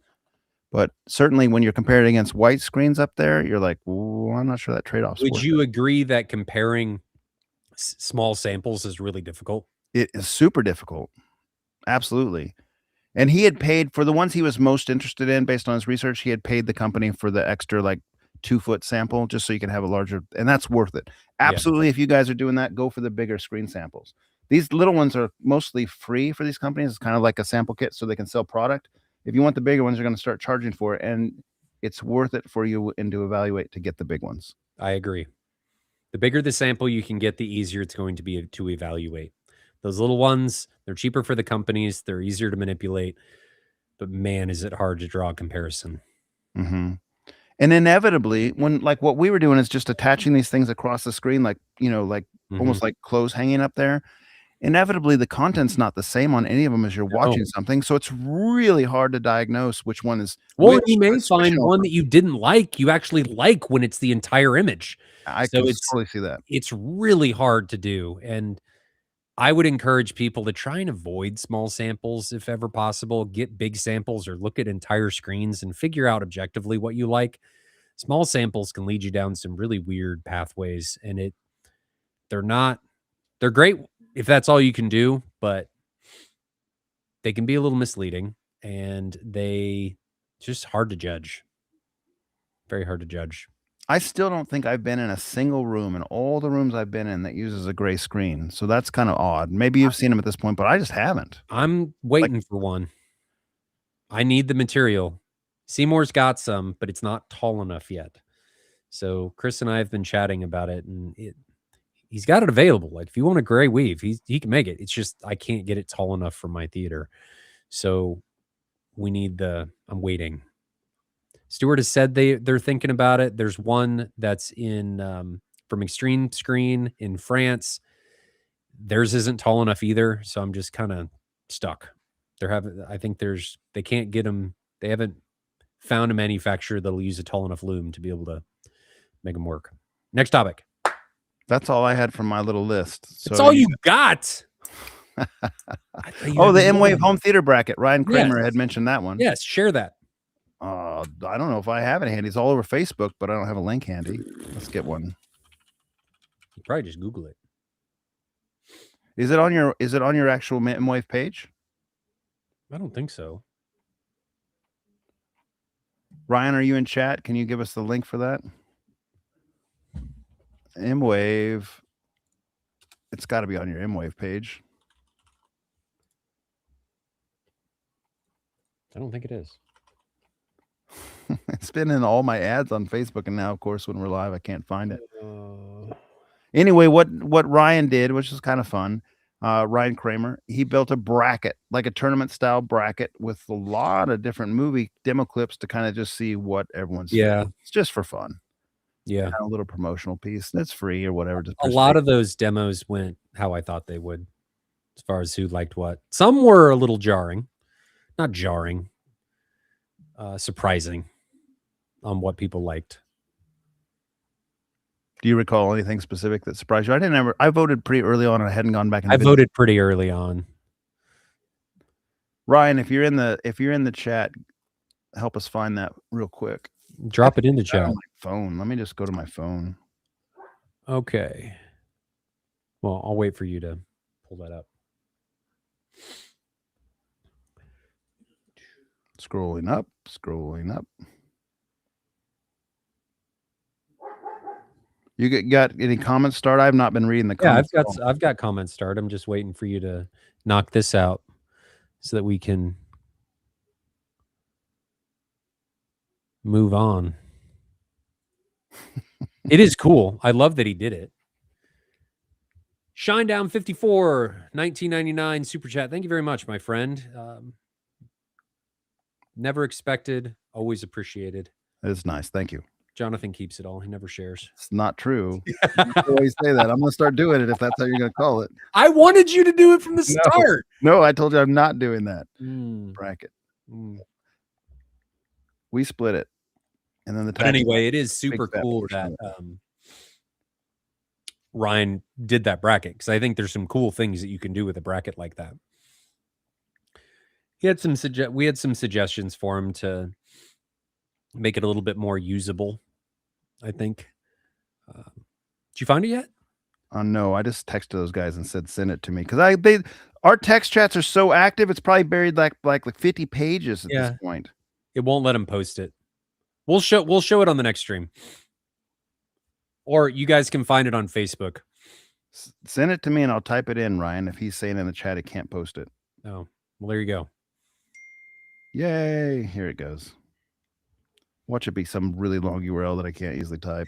but certainly when you're comparing it against white screens up there, you're like, "Ooh, I'm not sure that trade-off's Would worth it." you agree that comparing small samples is really difficult? It is super difficult. Absolutely. And he had paid for the ones he was most interested in based on his research, he had paid the company for the extra, like, 2-foot sample just so you can have a larger, and that's worth it. Yeah, Absolutely, if you guys are doing that, go for the bigger screen samples. These little ones are mostly free for these companies. It's kind of like a sample kit so they can sell product. If you want the bigger ones, you're gonna start charging for it, and it's worth it for you and to evaluate to get the big ones. I agree. The bigger the sample you can get, the easier it's going to be to evaluate. Those little ones, they're cheaper for the companies, they're easier to manipulate, but man, is it hard to draw a comparison. Mhm. And inevitably, when like, what we were doing is just attaching these things across the screen, like, like, Mhm. almost like clothes hanging up there. Inevitably, the content's not the same on any of them as you're No. watching something, so it's really hard to diagnose which one is Well, and which, you may especially find on one that you didn't like, you actually like when it's the entire image. I So can totally see that. it's really hard to do, and I would encourage people to try and avoid small samples if ever possible. Get big samples or look at entire screens and figure out objectively what you like. Small samples can lead you down some really weird pathways, and they're not they're great if that's all you can do, but they can be a little misleading and they just hard to judge. Very hard to judge. I still don't think I've been in a single room in all the rooms I've been in that uses a gray screen, so that's kinda odd. Maybe you've seen them at this point, but I just haven't. I'm Like, waiting for one. I need the material. Seymour's got some, but it's not tall enough yet. So Chris and I have been chatting about it, and he's got it available. Like if you want a gray weave, he can make it. It's just I can't get it tall enough for my theater. So we need the I'm waiting. Stewart has said they're thinking about it. There's one that's in from Extreme Screen in France. Theirs isn't tall enough either, so I'm just kind of stuck. They're having I think they can't get them. They haven't found a manufacturer that'll use a tall enough loom to be able to make them work. Next topic. that's all I had from my little list, That's so all you you got. I thought you Oh, had the more. M-Wave home theater bracket. Ryan Yes. Kramer had mentioned that one. Yes, share that. I don't know if I have it handy. It's all over Facebook, but I don't have a link handy. Let's get one. You probably just Google it. Is it on your actual M-Wave page? I don't think so. Ryan, are you in chat? Can you give us the link for that? M-Wave. It's got to be on your M-Wave page. I don't think it is. It's been in all my ads on Facebook, and now, of course, when we're live, I can't find it. Uh, Anyway, what Ryan did, which is kind of fun, Ryan Kramer, he built a bracket, like a tournament style bracket with a lot of different movie demo clips to kind of just see what everyone's yeah, favorite. It's just for fun. yeah. Kind of a little promotional piece that's free or whatever. To A lot of those demos went how I thought they would, as far as who liked what. Some were a little jarring, not jarring, surprising. on what people liked. Do you recall anything specific that surprised you? I voted pretty early on, and I hadn't gone back and I voted pretty early on. Ryan, if you're in the chat, help us find that real quick. Drop it in the chat. On my phone. Let me just go to my phone. Okay. Well, I'll wait for you to pull that up. Scrolling up. You got any comments start? I've not been reading the comments. Yeah, I've got comments start. I'm just waiting for you to knock this out so that we can move on. It is cool. I love that he did it. Shinedown 54, 1999 super chat. Thank you very much, my friend. Never expected, always appreciated. It's nice. Thank you. Jonathan keeps it all. He never shares. It's not true. You always say that. I'm going to start doing it if that's how you're going to call it. I wanted you to do it from the start. No, I told you I'm not doing that. Bracket. We split it. And then but anyway, it is super cool that Ryan did that bracket, because I think there's some cool things that you can do with a bracket like that. We had some suggestions for him to make it a little bit more usable, I think. Did you find it yet? No, I just texted those guys and said send it to me, because our text chats are so active. It's probably buried like 50 pages at this point. It won't let him post it. We'll show it on the next stream, or you guys can find it on Facebook. Send it to me and I'll type it in, Ryan. If he's saying in the chat he can't post it. Oh, well, there you go. Yay! Here it goes. Watch it be some really long URL that I can't easily type.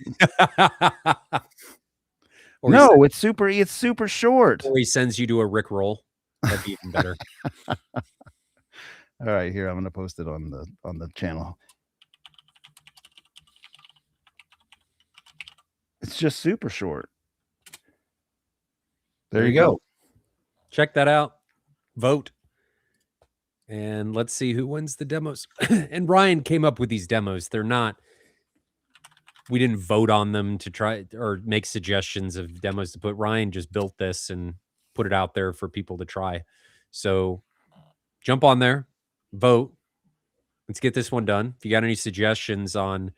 No, it's super short. Or he sends you to a Rickroll. That'd be even better. All right, here, I'm going to post it on the channel. It's just super short. There you go. Check that out. Vote. And let's see who wins the demos. And Ryan came up with these demos. We didn't vote on them to try or make suggestions of demos to put. Ryan just built this and put it out there for people to try. So jump on there, vote. Let's get this one done. If you got any suggestions on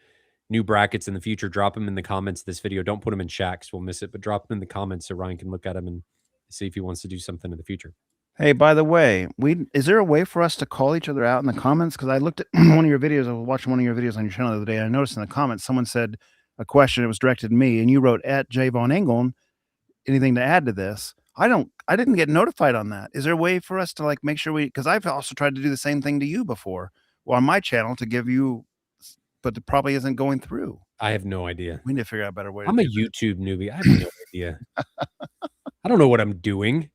new brackets in the future, drop them in the comments of this video. Don't put them in chat because we'll miss it, but drop them in the comments so Ryan can look at them and see if he wants to do something in the future. Hey, by the way, is there a way for us to call each other out in the comments? Because I looked at one of your videos. I was watching one of your videos on your channel the other day, and I noticed in the comments someone said a question. It was directed to me, and you wrote @JVonEngeln. Anything to add to this? I didn't get notified on that. Is there a way for us to make sure because I've also tried to do the same thing to you before, or on my channel to give you, but it probably isn't going through. I have no idea. We need to figure out a better way. I'm a YouTube newbie. I have no idea. I don't know what I'm doing.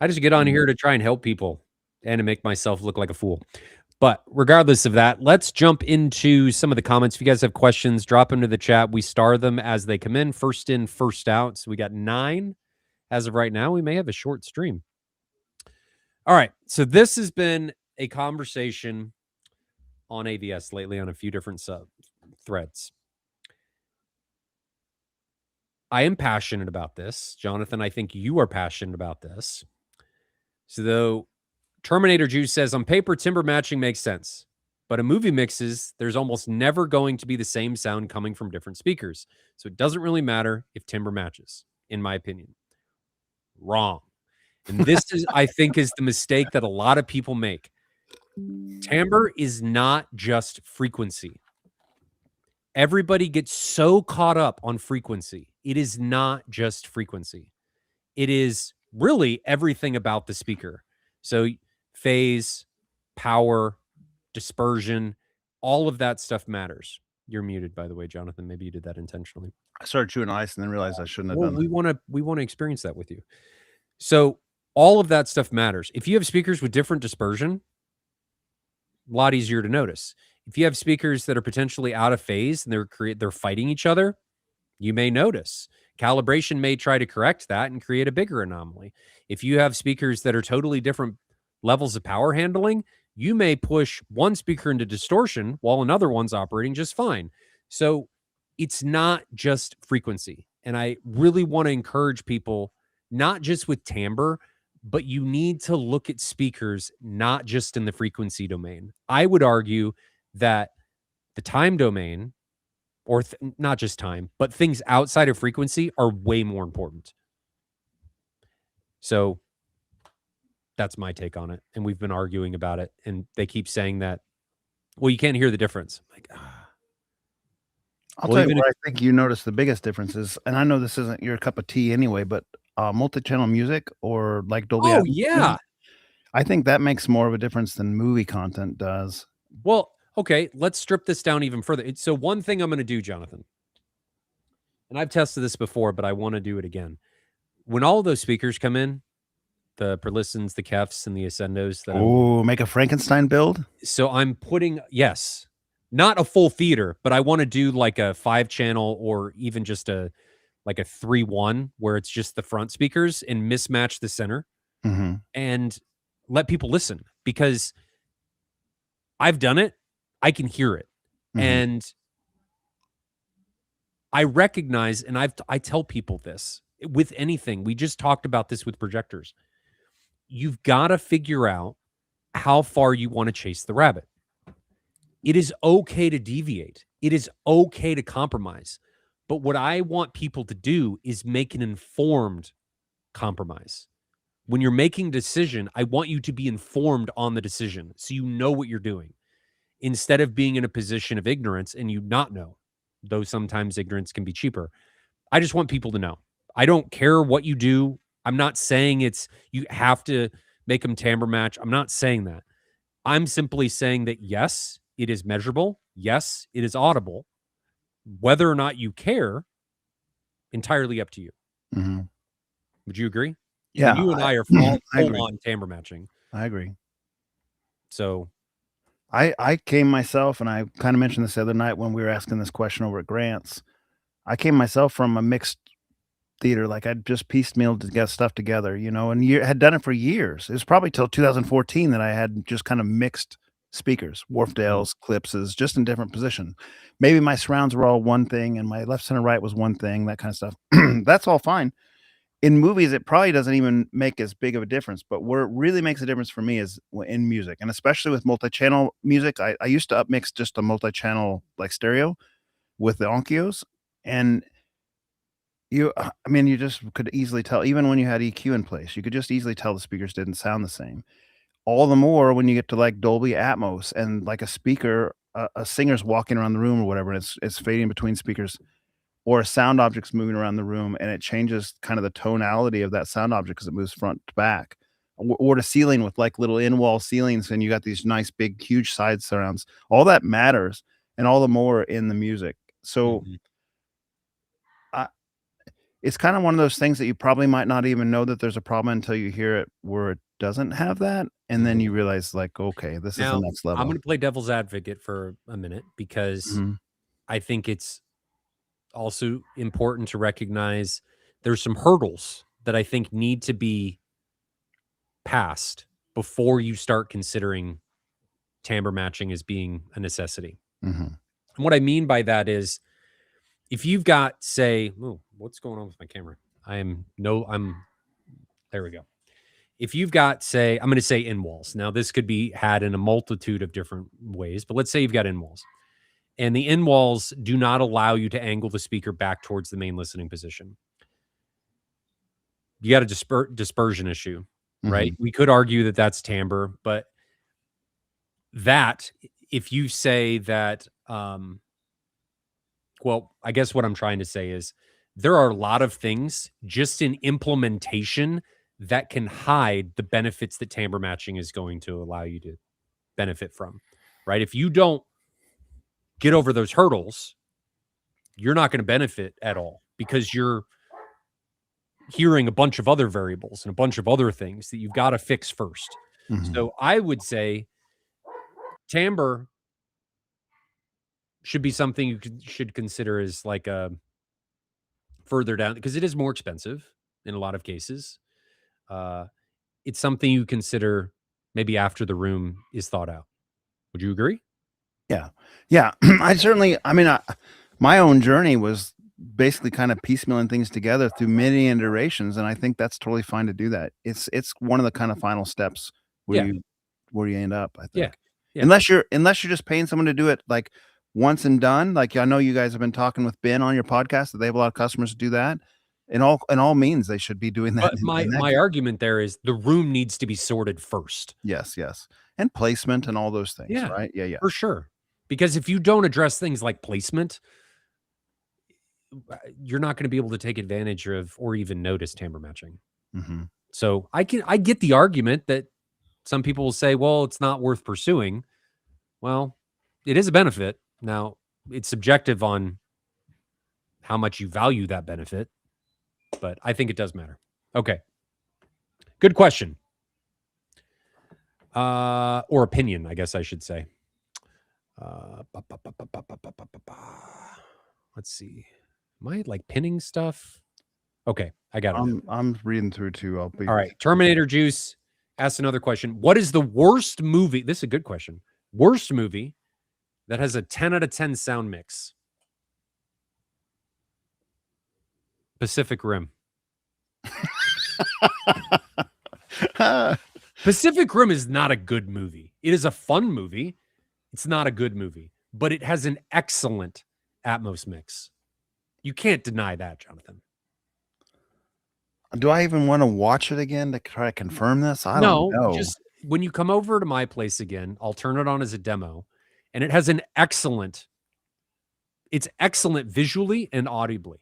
I just get on here to try and help people and to make myself look like a fool. But regardless of that, let's jump into some of the comments. If you guys have questions, drop them to the chat. We star them as they come in. First in, first out. So we got 9 as of right now. We may have a short stream. All right. So this has been a conversation on AVS lately on a few different threads. I am passionate about this. Jonathan, I think you are passionate about this. So though Terminator Juice says, on paper, timbre matching makes sense. But in movie mixes, there's almost never going to be the same sound coming from different speakers. So it doesn't really matter if timbre matches, in my opinion. Wrong. And this is, I think, is the mistake that a lot of people make. Timbre is not just frequency. Everybody gets so caught up on frequency. It is not just frequency. It is really everything about the speaker. So phase, power, dispersion, all of that stuff matters. You're muted, by the way, Jonathan. Maybe you did that intentionally. I started chewing ice and then realized I shouldn't have done that. We want to experience that with you. So all of that stuff matters. If you have speakers with different dispersion, a lot easier to notice. If you have speakers that are potentially out of phase and they're fighting each other, you may notice. Calibration may try to correct that and create a bigger anomaly. If you have speakers that are totally different levels of power handling, You may push one speaker into distortion while another one's operating just fine. So it's not just frequency. And I really want to encourage people, not just with timbre, but you need to look at speakers not just in the frequency domain. I would argue that the time domain, or not just time, but things outside of frequency are way more important. So that's my take on it. And we've been arguing about it. And they keep saying that, well, you can't hear the difference. I'm like, ah. I'll Well, tell you even if, where I think you notice the biggest difference is, and I know this isn't your cup of tea anyway, but, multi-channel music or, like, Dolby oh, Atmos music, yeah. I think that makes more of a difference than movie content does. Well, okay, let's strip this down even further. So, one thing I'm going to do, Jonathan, and I've tested this before, but I want to do it again. When all of those speakers come in, the Perlistens, the Kefs, and the Ascendos that I'm, Oh, make a Frankenstein build? so I'm putting, yes, not a full theater, but I want to do like a 5 channel or even just like a 3-1 where it's just the front speakers and mismatch the center Mhm, and let people listen because I've done it. I can hear it. mhm, And I recognize, and I tell people this with anything. We just talked about this with projectors. You've got to figure out how far you want to chase the rabbit. It is okay to deviate. It is okay to compromise. But what I want people to do is make an informed compromise. When you're making a decision, I want you to be informed on the decision so you know what you're doing instead of being in a position of ignorance and you not know, though sometimes ignorance can be cheaper. I just want people to know. I don't care what you do. I'm not saying it's you have to make them timbre match. I'm not saying that. I'm simply saying that yes, it is measurable. Yes, it is audible. Whether or not you care, entirely up to you. mhm. Would you agree? I mean, Yeah, you and I are all I full agree, on timbre matching. I agree. So, I came myself, and I kinda mentioned this the other night when we were asking this question over at Grant's. I came myself from a mixed theater, like, I'd just piecemealed to get stuff together, and had done it for years. It was probably till 2014 that I had just kind of mixed speakers, mhm, Wharfdales, Clipses, just in different position. Maybe my surrounds were all one thing and my left, center, right was one thing, that kind of stuff. That's all fine. In movies, it probably doesn't even make as big of a difference, but where it really makes a difference for me is in music, and especially with multi-channel music. I used to upmix just a multi-channel, like, stereo with the Onkos, and I mean, you just could easily tell even when you had EQ in place, you could just easily tell the speakers didn't sound the same. All the more when you get to, like, Dolby Atmos and, like, a speaker, a singer's walking around the room or whatever, and it's fading between speakers, or a sound object's moving around the room, and it changes kind of the tonality of that sound object because it moves front to back. Or the ceiling with, like, little in-wall ceilings, and you got these nice, big, huge side surrounds. All that matters, and all the more in the music. So, mhm, I it's kinda one of those things that you probably might not even know that there's a problem until you hear it where it doesn't have that, and then mhm. you realize, like, "Okay, this is the Now, next I'm level." going to play devil's advocate for a minute because Mhm, I think it's also important to recognize there's some hurdles that I think need to be passed before you start considering timbre matching as being a necessity. mhm. And what I mean by that is if you've got, say, oh, what's going on with my camera? I'm there we go. If you've got, say, I'm going to say in walls. Now, this could be had in a multitude of different ways, but let's say you've got in walls and the in walls do not allow you to angle the speaker back towards the main listening position. You got a dispersion issue, right? Mhm, We could argue that that's timbre, but that if you say that, well, I guess what I'm trying to say is there are a lot of things just in implementation that can hide the benefits that timbre matching is going to allow you to benefit from, right? If you don't get over those hurdles, you're not going to benefit at all because you're hearing a bunch of other variables and a bunch of other things that you've got to fix first. mhm, So I would say timbre should be something you should consider as like a further down because it is more expensive in a lot of cases. Uh, it's something you consider. maybe after the room is thought out. Would you agree? Yeah. Yeah. My own journey was basically kind of piecemealing things together through many iterations, and I think that's totally fine to do that. It's one of the kind of final steps where Yeah. you end up, I Yeah. think. Yeah. Unless you're just paying someone to do it like once and done. Like I know you guys have been talking with Ben on your podcast that they have a lot of customers to do that. In all means, they should be doing that But in that my argument there is the room needs to be sorted first. Yes, yes. And placement and all those things, Yeah, right? Yeah, yeah. for sure. Because if you don't address things like placement, you're not going to be able to take advantage of or even notice tamper matching. Mhm. So I get the argument that some people will say, well, it's not worth pursuing. Well, it is a benefit. Now, it's subjective on how much you value that benefit, but I think it does matter. Okay. Good question. Or opinion, I guess I should say. Let's see. Am I like pinning stuff? Okay, I got it. I'm reading through too. I'll be All right. Terminator Juice asks another question. What is the worst movie? This is a good question. Worst movie that has a 10 out of 10 sound mix? Pacific Rim. Pacific Rim is not a good movie. It is a fun movie. It's not a good movie, but it has an excellent Atmos mix. You can't deny that, Jonathan. Do I even want to watch it again to try to confirm this? I don't know. Just when you come over to my place again, I'll turn it on as a demo, and it has an excellent. It's excellent visually and audibly.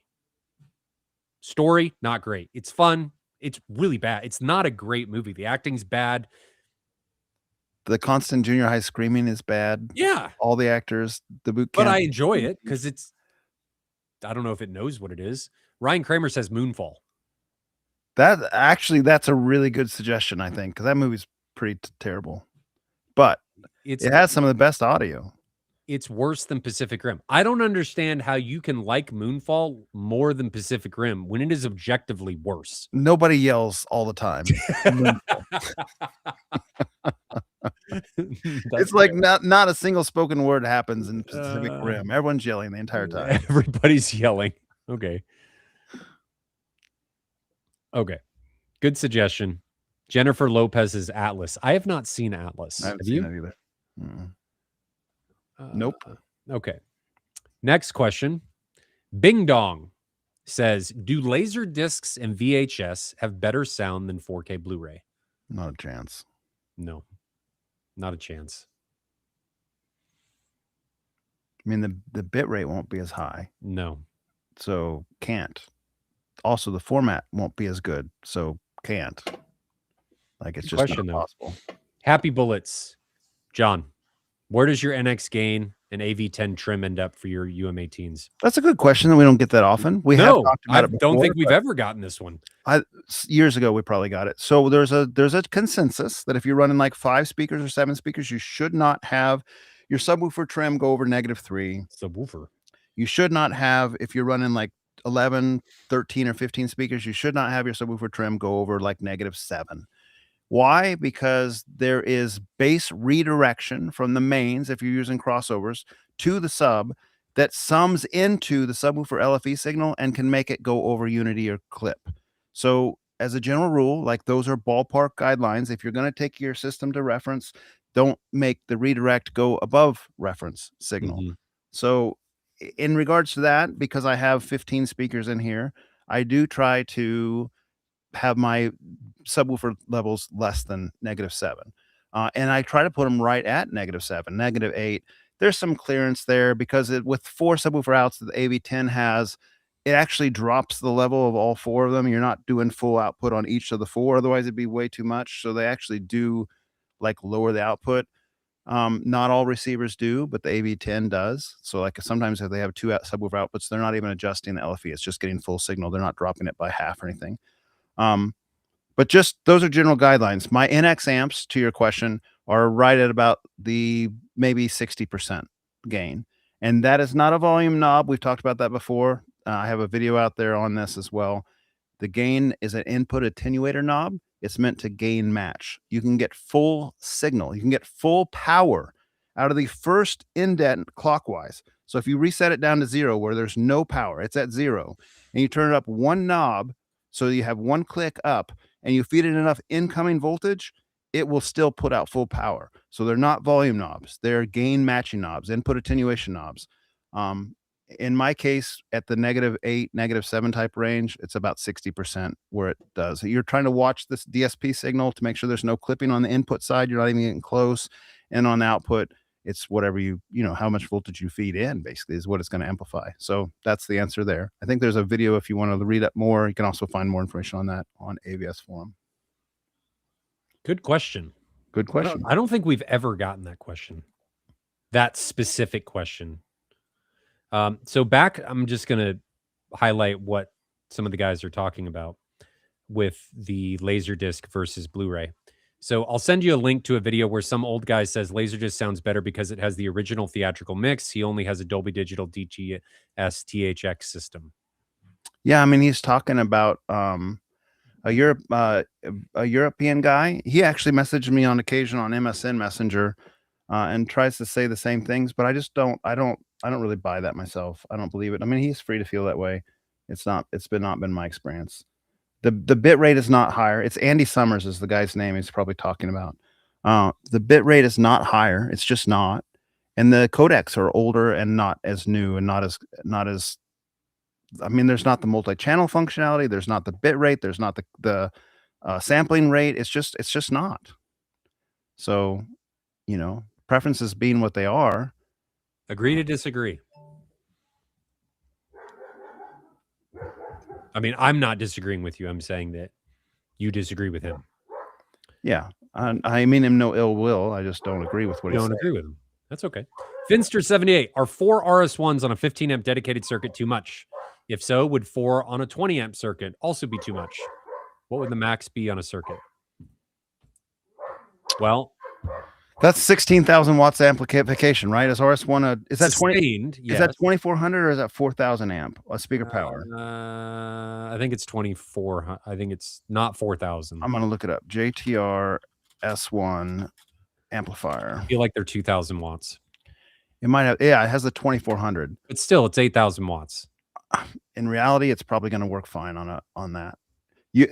Story, not great. It's fun. It's really bad. It's not a great movie. The acting's bad. The constant junior high screaming is bad. Yeah. All the actors, the boot But camp. I enjoy it because it's, I don't know if it knows what it is. Ryan Kramer says Moonfall. That's a really good suggestion, I think, because that movie's pretty terrible. But It has some of the best audio. It's worse than Pacific Rim. I don't understand how you can like Moonfall more than Pacific Rim when it is objectively worse. Nobody yells all the time. It's like not a single spoken word happens in Pacific Rim. Everyone's yelling the entire time. Everybody's yelling. Okay. Good suggestion. Jennifer Lopez's Atlas. I have not seen Atlas. I haven't seen it either. Nope. Okay. Next question. Bing Dong says, do laser discs and VHS have better sound than 4K Blu-ray? Not a chance. No, not a chance. I mean, the bit rate won't be as high. No. So can't. Also, the format won't be as good. So can't. Like it's just not possible. Happy Bullets. John, where does your NX gain and AV10 trim end up for your UM18s? That's a good question that we don't get that often. We have talked about it before. I don't think we've ever gotten this one. Years ago, we probably got it. So there's a consensus that if you're running like 5 speakers or 7 speakers, you should not have your subwoofer trim go over -3. Subwoofer. You should not have, if you're running like 11, 13, or 15 speakers, you should not have your subwoofer trim go over like -7. Why? Because there is bass redirection from the mains, if you're using crossovers, to the sub that sums into the subwoofer LFE signal and can make it go over unity or clip. So as a general rule, like those are ballpark guidelines. If you're going to take your system to reference, don't make the redirect go above reference signal. Mm-hmm. So in regards to that, because I have 15 speakers in here, I do try to have my subwoofer levels less than -7. And I try to put them right at -7, -8. There's some clearance there because with 4 subwoofer outs that the AV10 has, it actually drops the level of all 4 of them. You're not doing full output on each of the 4. Otherwise, it'd be way too much. So they actually do like lower the output. Not all receivers do, but the AV10 does. So like sometimes if they have 2 subwoofer outputs, they're not even adjusting the LFE. It's just getting full signal. They're not dropping it by half or anything. But just those are general guidelines. My NX amps, to your question, are right at about the maybe 60% gain. And that is not a volume knob. We've talked about that before. I have a video out there on this as well. The gain is an input attenuator knob. It's meant to gain match. You can get full signal. You can get full power out of the first indent clockwise. So if you reset it down to 0 where there's no power, it's at 0, and you turn it up one knob so you have one click up and you feed it enough incoming voltage, it will still put out full power. So they're not volume knobs, they're gain matching knobs, input attenuation knobs. In my case, at the -8, -7 type range, it's about 60% where it does. You're trying to watch this DSP signal to make sure there's no clipping on the input side. You're not even getting close. And on the output, it's whatever how much voltage you feed in, basically, is what it's going to amplify. So that's the answer there. I think there's a video if you want to read up more. You can also find more information on that on AVS Forum. Good question. Good question. I don't think we've ever gotten that question. That specific question. So back, I'm just going to highlight what some of the guys are talking about with the Laserdisc versus Blu-ray. So I'll send you a link to a video where some old guy says Laserdisc sounds better because it has the original theatrical mix. He only has a Dolby Digital DTS THX system. Yeah, I mean, he's talking about a European guy. He actually messaged me on occasion on MSN Messenger and tries to say the same things, but I just don't really buy that myself. I don't believe it. I mean, he's free to feel that way. It's not been my experience. The bit rate is not higher. It's Andy Summers is the guy's name he's probably talking about. The bit rate is not higher. It's just not. And the codecs are older and not as new and not as I mean, there's not the multi-channel functionality. There's not the bit rate. There's not the sampling rate. It's just not. So, preferences being what they are. Agree to disagree. I mean, I'm not disagreeing with you. I'm saying that you disagree with him. Yeah. I mean him no ill will. I just don't agree with what you he's don't agree with him. That's okay. Finster78, are 4 RS1s on a 15 amp dedicated circuit too much? If so, would 4 on a 20 amp circuit also be too much? What would the max be on a circuit? Well, that's 16,000 watts amplification, right? Is RS1 is that sustained? Is that 2400 or is that 4,000 amp speaker power? I think it's 24. I think it's not 4,000. I'm gonna look it up. JTR S1 amplifier. I feel like they're 2,000 watts. It might have, yeah, it has the 2400. But still, it's 8,000 watts. In reality, it's probably going to work fine on that.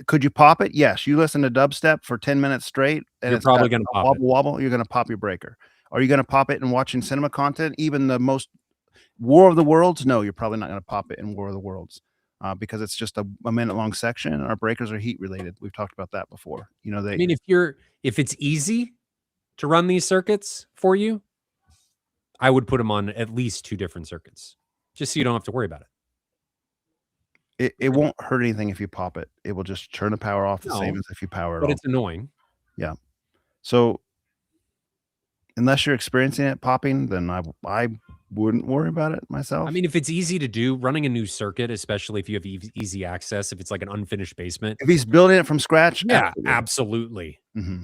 Could you pop it? Yes. You listen to dubstep for 10 minutes straight, and you're probably going to pop wobble. You're going to pop your breaker. Are you going to pop it in watching cinema content? Even the most War of the Worlds? No, you're probably not going to pop it in War of the Worlds because it's just a minute long section. And our breakers are heat related. We've talked about that before. I mean, if it's easy to run these circuits for you, I would put them on at least 2 different circuits, just so you don't have to worry about it. It won't hurt anything if you pop it. It will just turn the power off the same as if you power it off. But it's annoying. Yeah. So unless you're experiencing it popping, then I wouldn't worry about it myself. I mean, if it's easy to do, running a new circuit, especially if you have easy access, if it's like an unfinished basement. If he's building it from scratch, yeah, absolutely. Mm-hmm.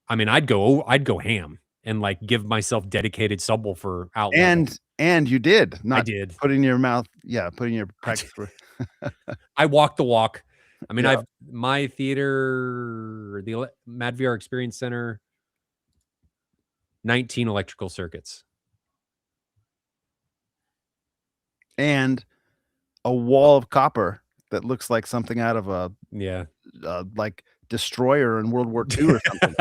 I mean, I'd go ham and like give myself dedicated subwoofer outlet. And you did. I did. Putting your mouth, putting your practice. I walk the walk. I mean, I've my theater, the Mad VR Experience Center, 19 electrical circuits. And a wall of copper that looks like something out of a like destroyer in World War II or something.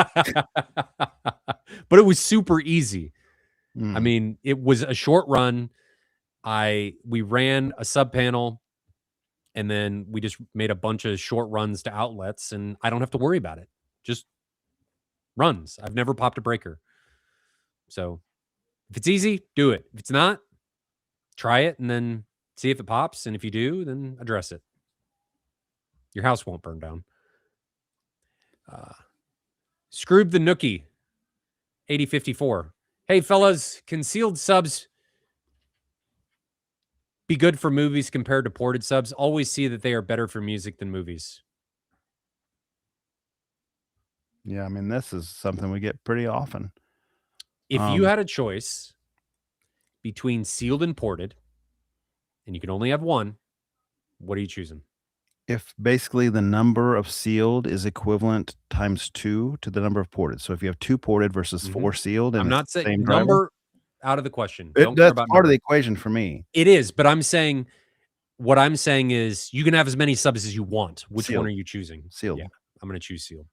But it was super easy. I mean, it was a short run. We ran a sub panel, and then we just made a bunch of short runs to outlets, and I don't have to worry about it. Just runs. I've never popped a breaker. So if it's easy, do it. If it's not, try it and then see if it pops. And if you do, then address it. Your house won't burn down. Scroob the Nookie, 8054. Hey, fellas, concealed subs be good for movies compared to ported subs? Always see that they are better for music than movies. Yeah, I mean, this is something we get pretty often. If you had a choice between sealed and ported, and you can only have one, what are you choosing? If basically the number of sealed is equivalent times 2 to the number of ported. So if you have 2 ported versus 4 sealed and I'm it's not the saying same driver, number out of the question. Don't care that's about part of the number. equation for me. It is, but I'm saying what I'm saying is you can have as many subs as you want. Which one are Sealed. you choosing? Sealed. Yeah, I'm gonna choose sealed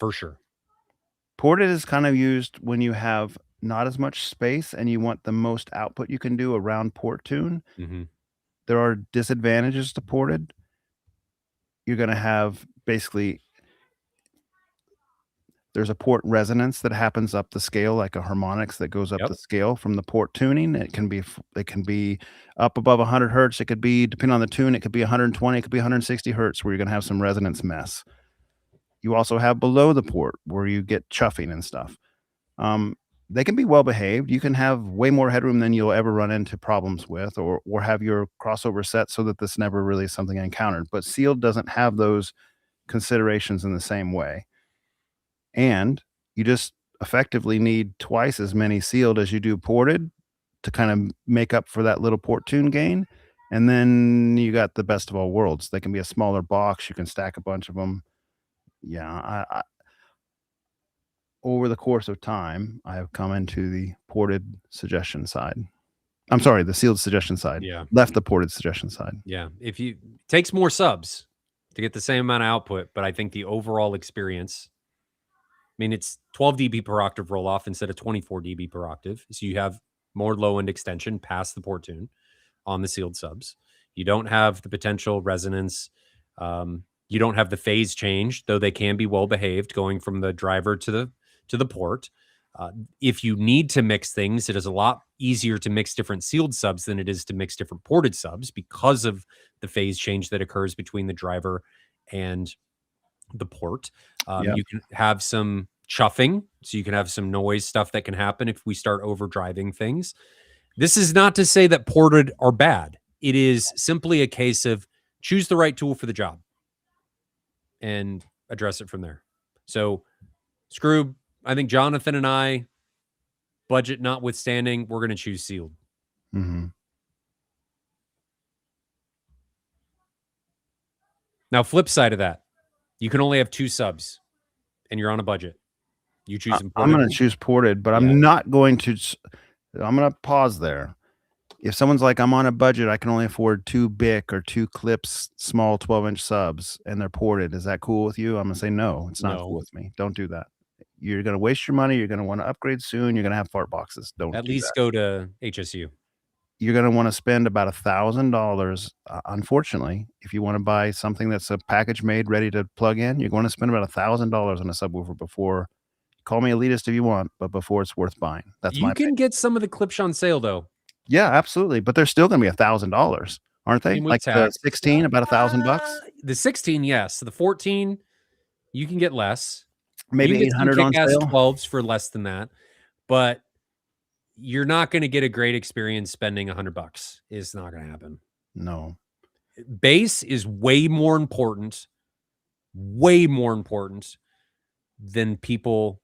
for sure. Ported is kind of used when you have not as much space and you want the most output you can do around port tune. Mhm. There are disadvantages to ported. You're gonna have basically there's a port resonance that happens up the scale, like a harmonics that goes up Yep. the scale from the port tuning. It can be up above 100 hertz. It could be, depending on the tune, it could be 120, it could be 160 hertz where you're gonna have some resonance mess. You also have below the port where you get chuffing and stuff. Um, they can be well behaved. You can have way more headroom than you'll ever run into problems with, or have your crossover set so that this never really is something I encountered. But sealed doesn't have those considerations in the same way. And you just effectively need twice as many sealed as you do ported to kind of make up for that little port tune gain. And then you got the best of all worlds. They can be a smaller box. You can stack a bunch of them. Yeah, over the course of time, I have come into the ported suggestion side. I'm sorry, the sealed suggestion side. Yeah. Left the ported suggestion side. Yeah. If you takes more subs to get the same amount of output, but I think the overall experience, I mean, it's 12 dB per octave roll off instead of 24 dB per octave. So you have more low end extension past the port tune on the sealed subs. You don't have the potential resonance. You don't have the phase change, though they can be well behaved going from the driver to the port. If you need to mix things, it is a lot easier to mix different sealed subs than it is to mix different ported subs because of the phase change that occurs between the driver and the port. Yeah. You can have some chuffing, so you can have some noise stuff that can happen if we start overdriving things. This is not to say that ported are bad. It is simply a case of choose the right tool for the job and address it from there. So, Scroob, I think Jonathan and I, budget notwithstanding, we're going to choose sealed. Mm-hmm. Now, flip side of that, you can only have 2 subs and you're on a budget. You choose I'm going to choose ported, but Yeah. I'm not going to. I'm going to pause there. If someone's like, I'm on a budget, I can only afford 2 BIC or 2 clips, small 12-inch subs, and they're ported. Is that cool with you? I'm going to say, no, it's not cool No. with me. Don't do that. You're going to waste your money. You're going to want to upgrade soon. You're going to have fart boxes. Don't At do least that. go to HSU. You're going to want to spend about $1,000. Unfortunately, if you want to buy something that's a package made ready to plug in, you're going to spend about $1,000 on a subwoofer before. Call me elitist if you want, but before it's worth buying. That's my You can opinion. get some of the clips on sale though. Yeah, absolutely. But they're still going to be $1,000, aren't they? Same with Like the tax. 16, about $1,000, The 16, yes. The 14, you can get less. maybe You can get some 800 on kick-ass sale. 12s for less than that, but you're not going to get a great experience spending $100. It's not going to happen. No. Bass is way more important than people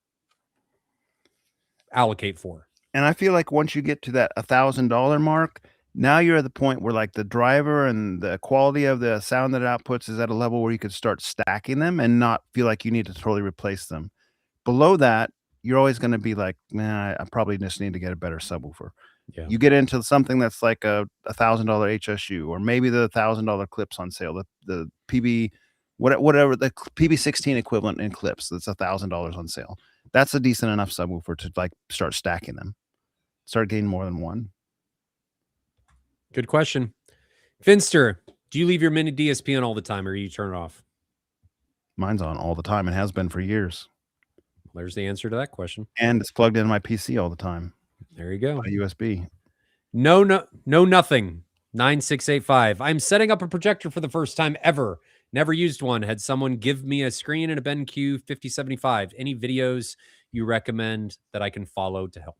allocate for. And I feel like once you get to that $1,000 mark, now you're at the point where like the driver and the quality of the sound that it outputs is at a level where you could start stacking them and not feel like you need to totally replace them. Below that, you're always going to be like, nah, I probably just need to get a better subwoofer. Yeah. You get into something that's like a $1,000 HSU, or maybe the $1,000 clips on sale, the PB, whatever the PB16 equivalent in clips, that's $1,000 on sale. That's a decent enough subwoofer to like start stacking them, start getting more than one. Good question. Finster, do you leave your mini DSP on all the time or you turn it off? Mine's on all the time and has been for years. There's the answer to that question. And it's plugged into my PC all the time. There you go. By USB. No, nothing. 9685. I'm setting up a projector for the first time ever. Never used one. Had someone give me a screen and a BenQ 5075. Any videos you recommend that I can follow to help?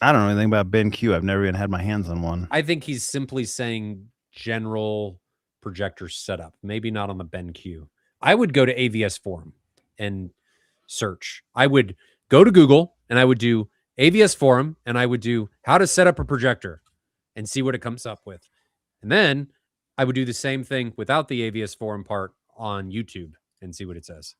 I don't know anything about BenQ. I've never even had my hands on one. I think he's simply saying general projector setup, maybe not on the BenQ. I would go to AVS Forum and search. I would go to Google and I would do AVS Forum and I would do how to set up a projector and see what it comes up with. And then I would do the same thing without the AVS forum part on YouTube and see what it says.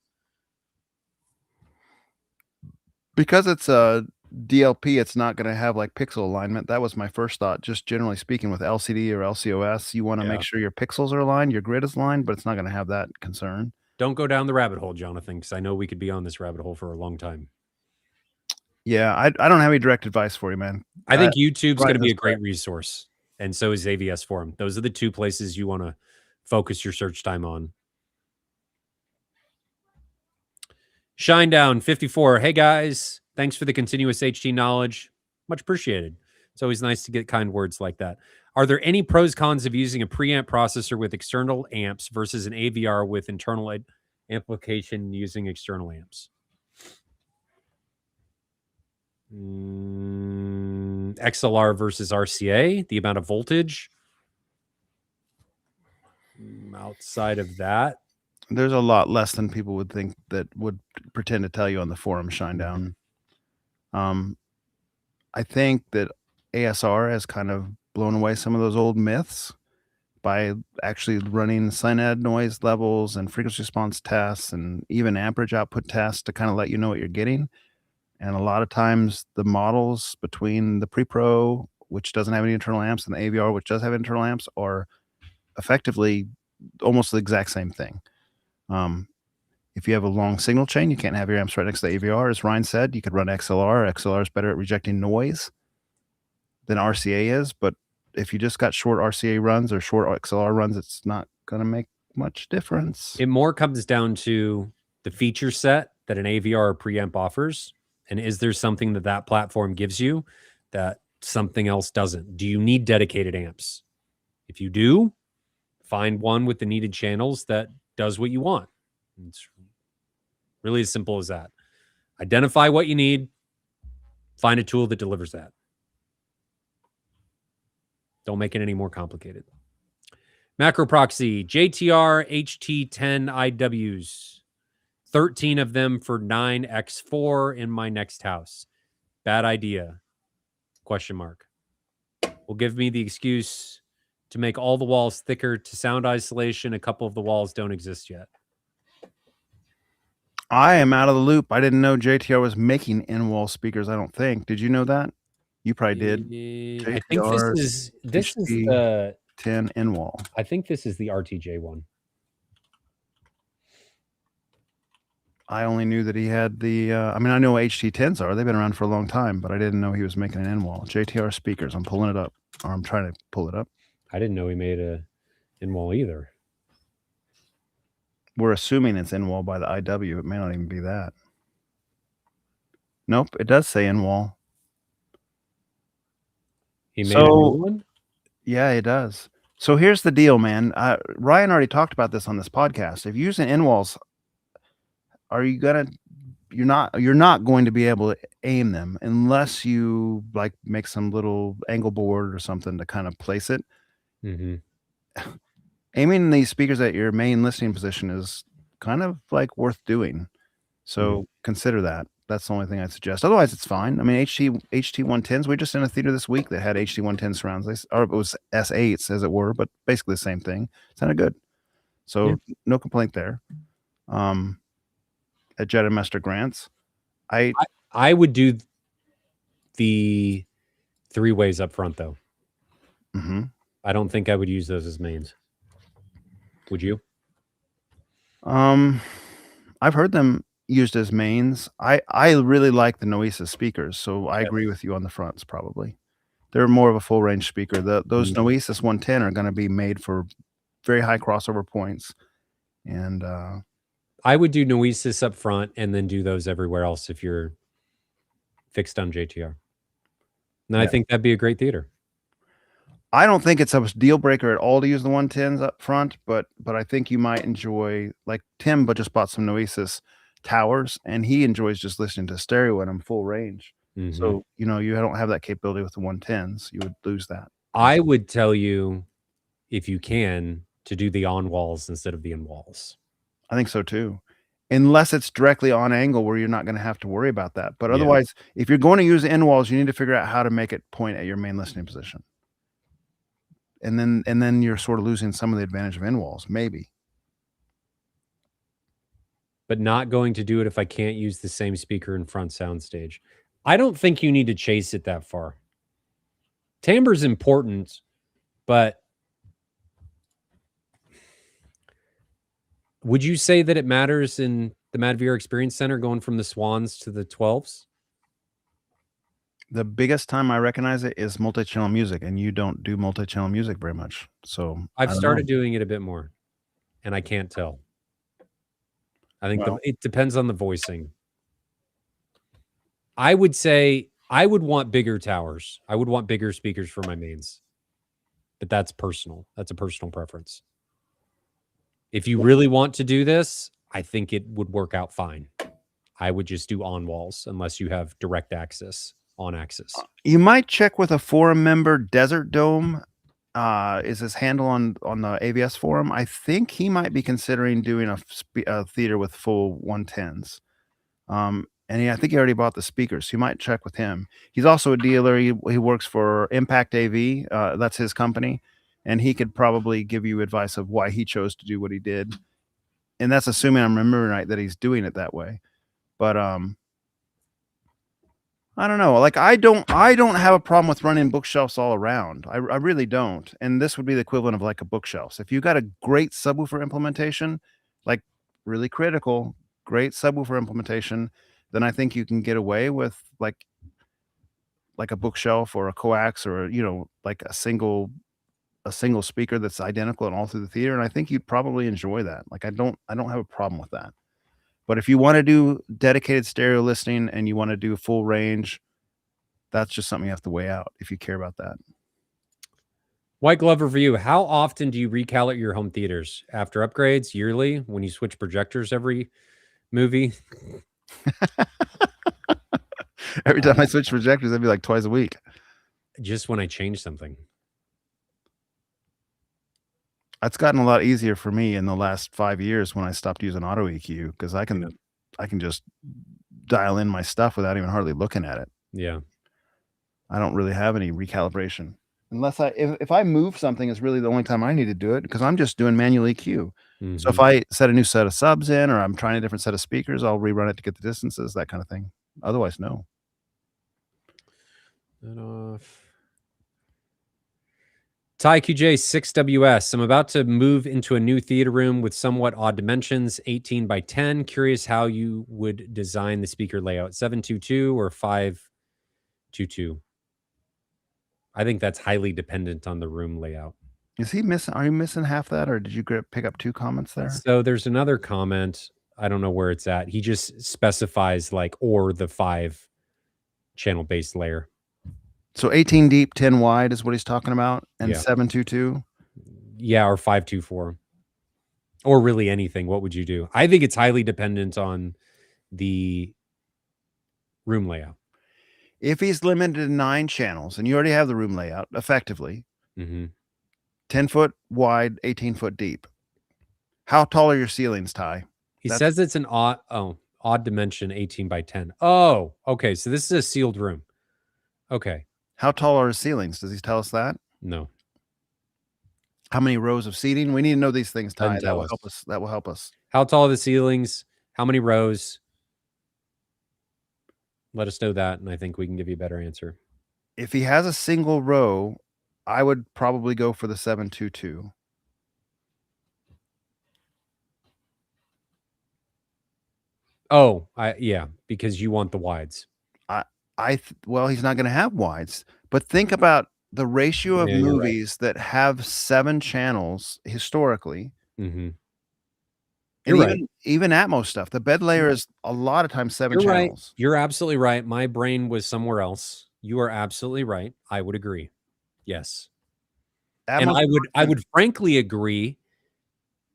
Because it's a DLP, it's not going to have like pixel alignment. That was my first thought. Just generally speaking, with LCD or LCOS, you want to make Yeah. sure your pixels are aligned, your grid is aligned, but it's not going to have that concern. Don't go down the rabbit hole, Jonathan, because I know we could be on this rabbit hole for a long time. Yeah, I don't have any direct advice for you, man. I think YouTube's going to be a correct. great resource, and so is AVS forum. Those are the two places you want to focus your search time on. Shinedown 54. Hey guys, thanks for the continuous HT knowledge. Much appreciated. It's always nice to get kind words like that. Are there any pros cons of using a preamp processor with external amps versus an AVR with internal amplification using external amps? XLR versus RCA, the amount of voltage. Outside of that, there's a lot less than people would think that would pretend to tell you on the forum Shinedown. I think that ASR has kind of blown away some of those old myths by actually running SINAD noise levels and frequency response tests and even amperage output tests to kind of let you know what you're getting. And a lot of times the models between the pre-pro, which doesn't have any internal amps, and the AVR, which does have internal amps, are effectively almost the exact same thing. If you have a long signal chain, you can't have your amps right next to the AVR. As Ryan said, you could run XLR. XLR is better at rejecting noise than RCA is, but if you just got short RCA runs or short XLR runs, it's not going to make much difference. It more comes down to the feature set that an AVR or preamp offers. And is there something that that platform gives you that something else doesn't? Do you need dedicated amps? If you do, find one with the needed channels that does what you want. It's really as simple as that. Identify what you need, find a tool that delivers that. Don't make it any more complicated. Macro proxy, JTR HT10 IWs. 13 of them for 9x4 in my next house. Bad idea. Question mark. Will give me the excuse to make all the walls thicker to sound isolation. A couple of the walls don't exist yet. I am out of the loop. I didn't know JTR was making in-wall speakers. I don't think. Did you know that? You probably did. I think this is the 10 in-wall. I think this is the RTJ one. I only knew that he had the. I mean, I know HT10s are. They've been around for a long time, but I didn't know he was making an in-wall. JTR speakers. I'm pulling it up, or I'm trying to pull it up. I didn't know he made a in-wall either. We're assuming it's in-wall by the IW. It may not even be that. Nope, it does say in-wall. He made a new one? Yeah, it does. So here's the deal, man. Ryan already talked about this on this podcast. If you're using in-walls, you're not going to be able to aim them unless you like make some little angle board or something to kind of place it. Mm-hmm. Aiming these speakers at your main listening position is kind of like worth doing. So consider that. That's the only thing I'd suggest. Otherwise, it's fine. I mean, HT110s. We were just in a theater this week that had HT110 surrounds, or it was S8s, as it were, but basically the same thing. Sounded good. So no complaint there. At Jetta Master Grants, I would do the 3 ways up front, though. Mm-hmm. I don't think I would use those as mains. Would you? I've heard them used as mains. I really like the Noesis speakers, so I agree with you on the fronts. Probably they're more of a full range speaker. Those Noesis 110 are going to be made for very high crossover points, and I would do Noesis up front and then do those everywhere else if you're fixed on JTR. And I think that'd be a great theater. I don't think it's a deal breaker at all to use the 110s up front, but I think you might enjoy, like Tim, but just bought some Noesis towers, and he enjoys just listening to stereo in them full range. Mm-hmm. So you don't have that capability with the 110s. You would lose that. I would tell you, if you can, to do the on walls instead of the in walls. I think so too, unless it's directly on angle where you're not going to have to worry about that. But otherwise, if you're going to use in walls, you need to figure out how to make it point at your main listening position. and then you're sort of losing some of the advantage of in walls, maybe. But not going to do it if I can't use the same speaker in front soundstage. I don't think you need to chase it that far. Timbre's important, but would you say that it matters in the Mad VR Experience Center going from the Swans to the 12s? The biggest time I recognize it is multi-channel music, and you don't do multi-channel music very much. So I've I don't know. started doing it a bit more, and I can't tell. I think Well, it depends on the voicing. I would say I would want bigger towers. I would want bigger speakers for my mains. But that's personal. That's a personal preference. If you really want to do this, I think it would work out fine. I would just do on walls unless you have direct access on axis. you might check with a forum member. Desert Dome is his handle on the AVS forum. I think he might be considering doing a theater with full 110s. And I think he already bought the speakers. So you might check with him. He's also a dealer. He works for Impact AV. That's his company, and he could probably give you advice of why he chose to do what he did. And that's assuming I'm remembering right that he's doing it that way. But I don't know. Like I don't have a problem with running bookshelves all around. I really don't. And this would be the equivalent of like a bookshelf. So if you got a great subwoofer implementation, like really critical, great subwoofer implementation, then I think you can get away with like a bookshelf or a coax or like a single speaker that's identical in all through the theater. And I think you'd probably enjoy that. Like I don't have a problem with that. But if you want to do dedicated stereo listening and you want to do full range, that's just something you have to weigh out if you care about that. White Glove review. How often do you recalibrate your home theaters? After upgrades, yearly, when you switch projectors every movie? Every time I switch projectors, that'd be like twice a week. Just when I change something. That's gotten a lot easier for me in the last 5 years when I stopped using auto EQ because I can just dial in my stuff without even hardly looking at it. Yeah. I don't really have any recalibration unless if I move something is really the only time I need to do it because I'm just doing manual EQ. Mm-hmm. So if I set a new set of subs in or I'm trying a different set of speakers, I'll rerun it to get the distances, that kind of thing. Otherwise, no. That off. Ty QJ 6WS. I'm about to move into a new theater room with somewhat odd dimensions, 18 by 10. Curious how you would design the speaker layout, 722 or 522. I think that's highly dependent on the room layout. Is he missing? Are you missing half that, or did you pick up 2 comments there? So there's another comment. I don't know where it's at. He just specifies like or the 5 channel based layer. So 18 deep, 10 wide is what he's talking about, and 722. Yeah, or 524. Or really anything. What would you do? I think it's highly dependent on the room layout. If he's limited to 9 channels, and you already have the room layout effectively, 10 foot wide, 18 foot deep. How tall are your ceilings, Ty? He says it's an odd dimension, 18 by 10. Oh, okay. So this is a sealed room. Okay. How tall are his ceilings? Does he tell us that? No. How many rows of seating? We need to know these things, Ty. Doesn't That tell will us. help us. That will help us. How tall are the ceilings? How many rows? Let us know that, and I think we can give you a better answer. If he has a single row, I would probably go for the 722. Oh, yeah, because you want the wides. Well, he's not going to have wides, but think about the ratio of movies that have 7 channels historically. Mm-hmm. Even Atmos stuff. The bed layer is a lot of times 7 channels. You're absolutely right. My brain was somewhere else. You are absolutely right. I would agree. Yes. And I would frankly agree,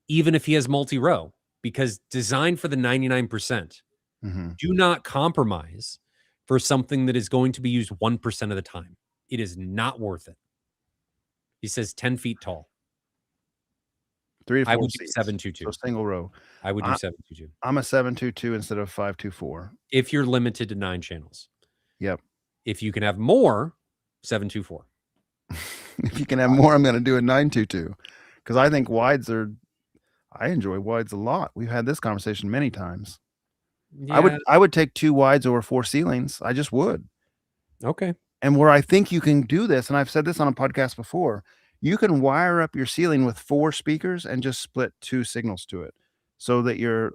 even if he has multi-row, because designed for the 99%. Do not compromise for something that is going to be used 1% of the time. It is not worth it. He says 10 feet tall. 3 to 4 I would do seats. 722. So single row. I would do 722. I'm a 722 instead of 524. If you're limited to 9 channels. Yep. If you can have more, 724. If you can have more, I'm going to do a 922 because I think wides are. I enjoy wides a lot. We've had this conversation many times. Yeah. I would take 2 wides over 4 ceilings. I just would. Okay. And where I think you can do this, and I've said this on a podcast before, you can wire up your ceiling with 4 speakers and just split 2 signals to it, so that your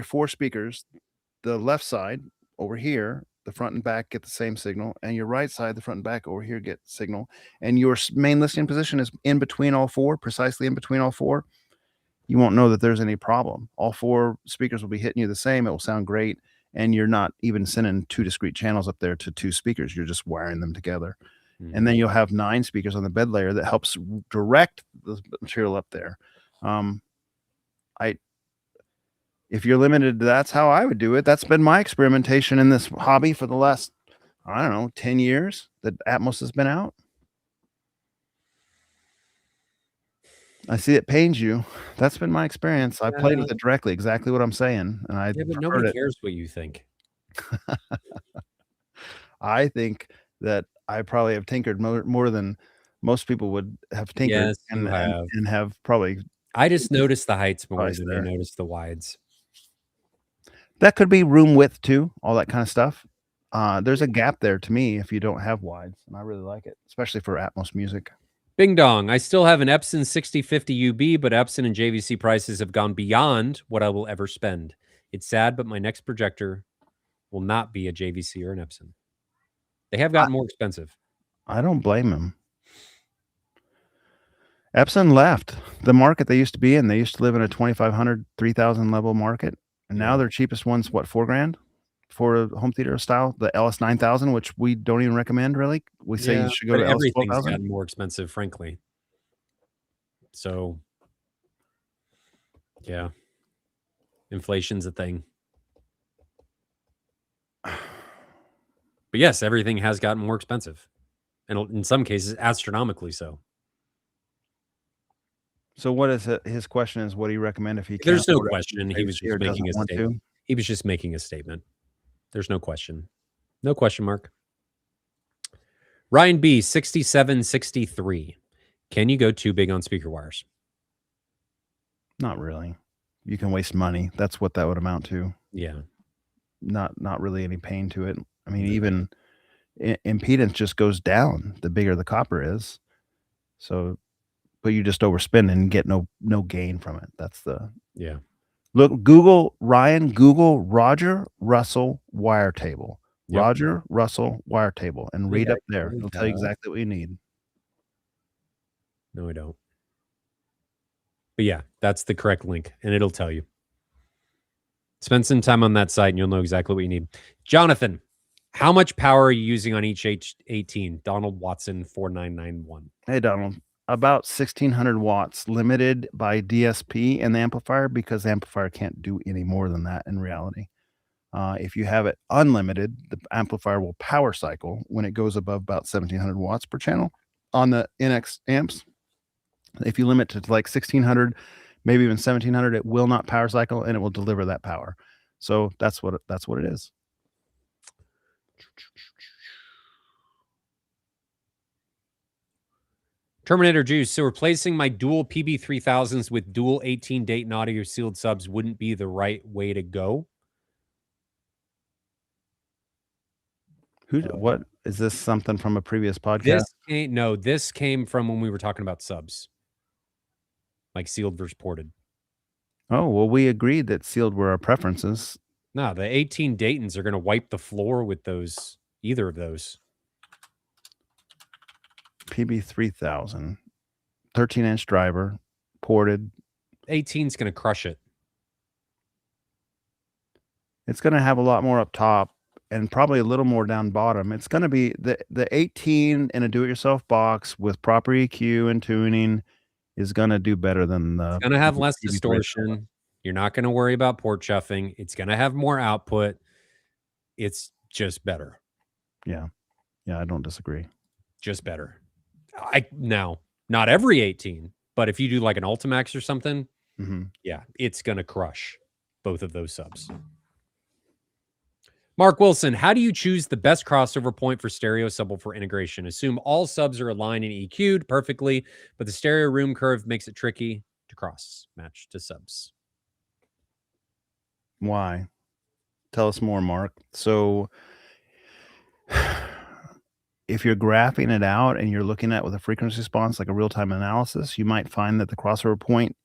4 speakers, the left side over here, the front and back get the same signal, and your right side, the front and back over here get signal, and your main listening position is in between all 4, precisely in between all 4. You won't know that there's any problem. All 4 speakers will be hitting you the same. It will sound great, and you're not even sending 2 discrete channels up there to 2 speakers. You're just wiring them together. And then you'll have 9 speakers on the bed layer that helps direct the material up there. I If you're limited, that's how I would do it. That's been my experimentation in this hobby for the last, I don't know, 10 years that Atmos has been out. I see it pains you. That's been my experience. I played with it directly, exactly what I'm saying, and I Yeah, but preferred nobody it. cares what you think. I think that I probably have tinkered more than most people would have tinkered Yes, you and have. and have probably I just notice the heights more advice than I there. notice the wides. That could be room width too, all that kinda stuff. There's a gap there to me if you don't have wides, and I really like it, especially for Atmos music. Bing dong. I still have an Epson 6050 UB, but Epson and JVC prices have gone beyond what I will ever spend. It's sad, but my next projector will not be a JVC or an Epson. They have I gotten more expensive. I don't blame him. Epson left the market they used to be in. They used to live in a 2,500, 3,000 level market, and now Yeah. their cheapest one's what, 4 grand for a home theater style, the LS 9000, which we don't even recommend really. We say Yeah, you should go but to LS everything's 12,000. gotten more expensive, frankly. So, yeah, inflation's a thing. But yes, everything has gotten more expensive, and in some cases, astronomically so. So what is it? His question is, what do you recommend if he can't There's no afford question. it He was or just doesn't making a want statement. to? He was just making a statement. There's no question. No question mark. Ryan B, 6763. Can you go too big on speaker wires? Not really. You can waste money. That's what that would amount to. Yeah. Not really any pain to it. I mean, No. even impedance just goes down the bigger the copper is. So, but you just overspend and get no gain from it. That's the Yeah. look. Google Roger Russell wire table. Yep. Roger Russell wire table, and read Yeah, up there. I It'll tell you have. exactly what you need. No, I don't. But yeah, that's the correct link, and it'll tell you. Spend some time on that site, and you'll know exactly what you need. Jonathan, how much power are you using on each H18? Donald Watson 4991. Hey, Donald, about 1,600 watts, limited by DSP and the amplifier because the amplifier can't do any more than that in reality. If you have it unlimited, the amplifier will power cycle when it goes above about 1,700 watts per channel on the NX amps. If you limit to like 1,600, maybe even 1,700, it will not power cycle and it will deliver that power. So that's what it is. Terminator Juice. So replacing my dual PB3000s with dual 18 Dayton audio sealed subs wouldn't be the right way to go. What is this? Something from a previous podcast? This came from when we were talking about subs, like sealed versus ported. Oh, well, we agreed that sealed were our preferences. No, the 18 Daytons are going to wipe the floor with either of those. PB3000, 13-inch driver, ported. 18's going to crush it. It's going to have a lot more up top and probably a little more down bottom. It's going to be the 18 in a do-it-yourself box with proper EQ and tuning is going to do better than the It's going to have less PB3000. distortion. You're not going to worry about port chuffing. It's going to have more output. It's just better. Yeah. Yeah, I don't disagree. Just better. Now, not every 18, but if you do like an Ultimax or something, yeah, it's going to crush both of those subs. Mark Wilson, how do you choose the best crossover point for stereo subwoofer integration? Assume all subs are aligned and EQ'd perfectly, but the stereo room curve makes it tricky to cross match to subs. Why? Tell us more, Mark. So if you're graphing it out and you're looking at with a frequency response, like a real-time analysis, you might find that the crossover point,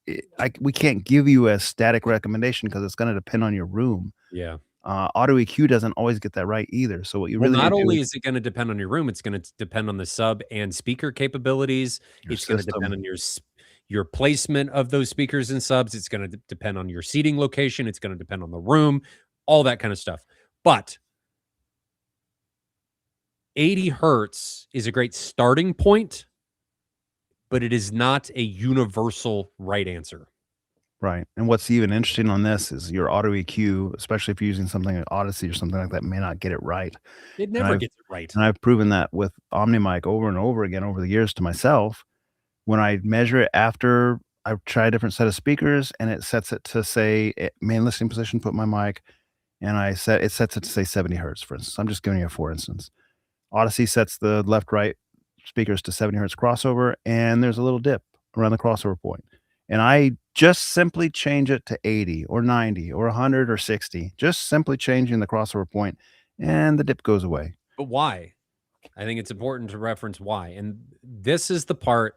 we can't give you a static recommendation because it's going to depend on your room. Yeah. Auto EQ doesn't always get that right either. So what you Well, really not need to do only is is it going to depend on your room, it's going to depend on the sub and speaker capabilities. your It's going to depend system. on your placement of those speakers and subs. It's going to depend on your seating location. It's going to depend on the room, all that kind of stuff. But 80 hertz is a great starting point, but it is not a universal right answer. Right. And what's even interesting on this is your auto EQ, especially if you're using something like Odyssey or something like that, may not get it right. It And never I've gets it right. and I've proven that with OmniMic over and over again over the years to myself. When I measure it after I've tried a different set of speakers and it sets it to say main listening position, put my mic, and it sets it to say 70 hertz, for instance. I'm just giving you a for instance. Odyssey sets the left right speakers to 70 hertz crossover, and there's a little dip around the crossover point. And I just simply change it to 80 or 90 or 100 or 60, just simply changing the crossover point, and the dip goes away. But why? I think it's important to reference why. And this is the part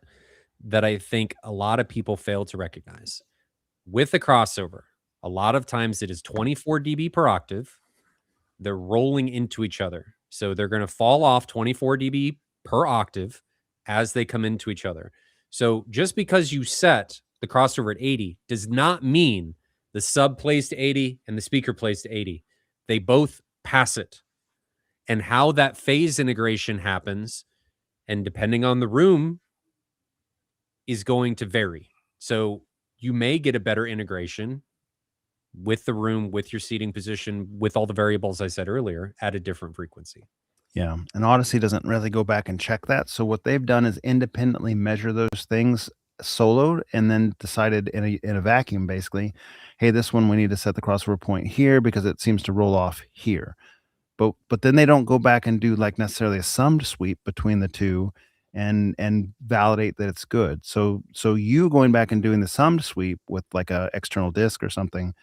that I think a lot of people fail to recognize. With the crossover, a lot of times it is 24 dB per octave. They're rolling into each other. So they're going to fall off 24 dB per octave as they come into each other. So just because you set the crossover at 80 does not mean the sub plays to 80 and the speaker plays to 80. They both pass it. And how that phase integration happens, and depending on the room, is going to vary. So you may get a better integration with the room, with your seating position, with all the variables I said earlier at a different frequency. Yeah, and Odyssey doesn't really go back and check that. So what they've done is independently measure those things soloed and then decided in a vacuum basically, hey, this one we need to set the crossover point here because it seems to roll off here. But then they don't go back and do like necessarily a summed sweep between the two and validate that it's good. So you going back and doing the summed sweep with like a external disk or something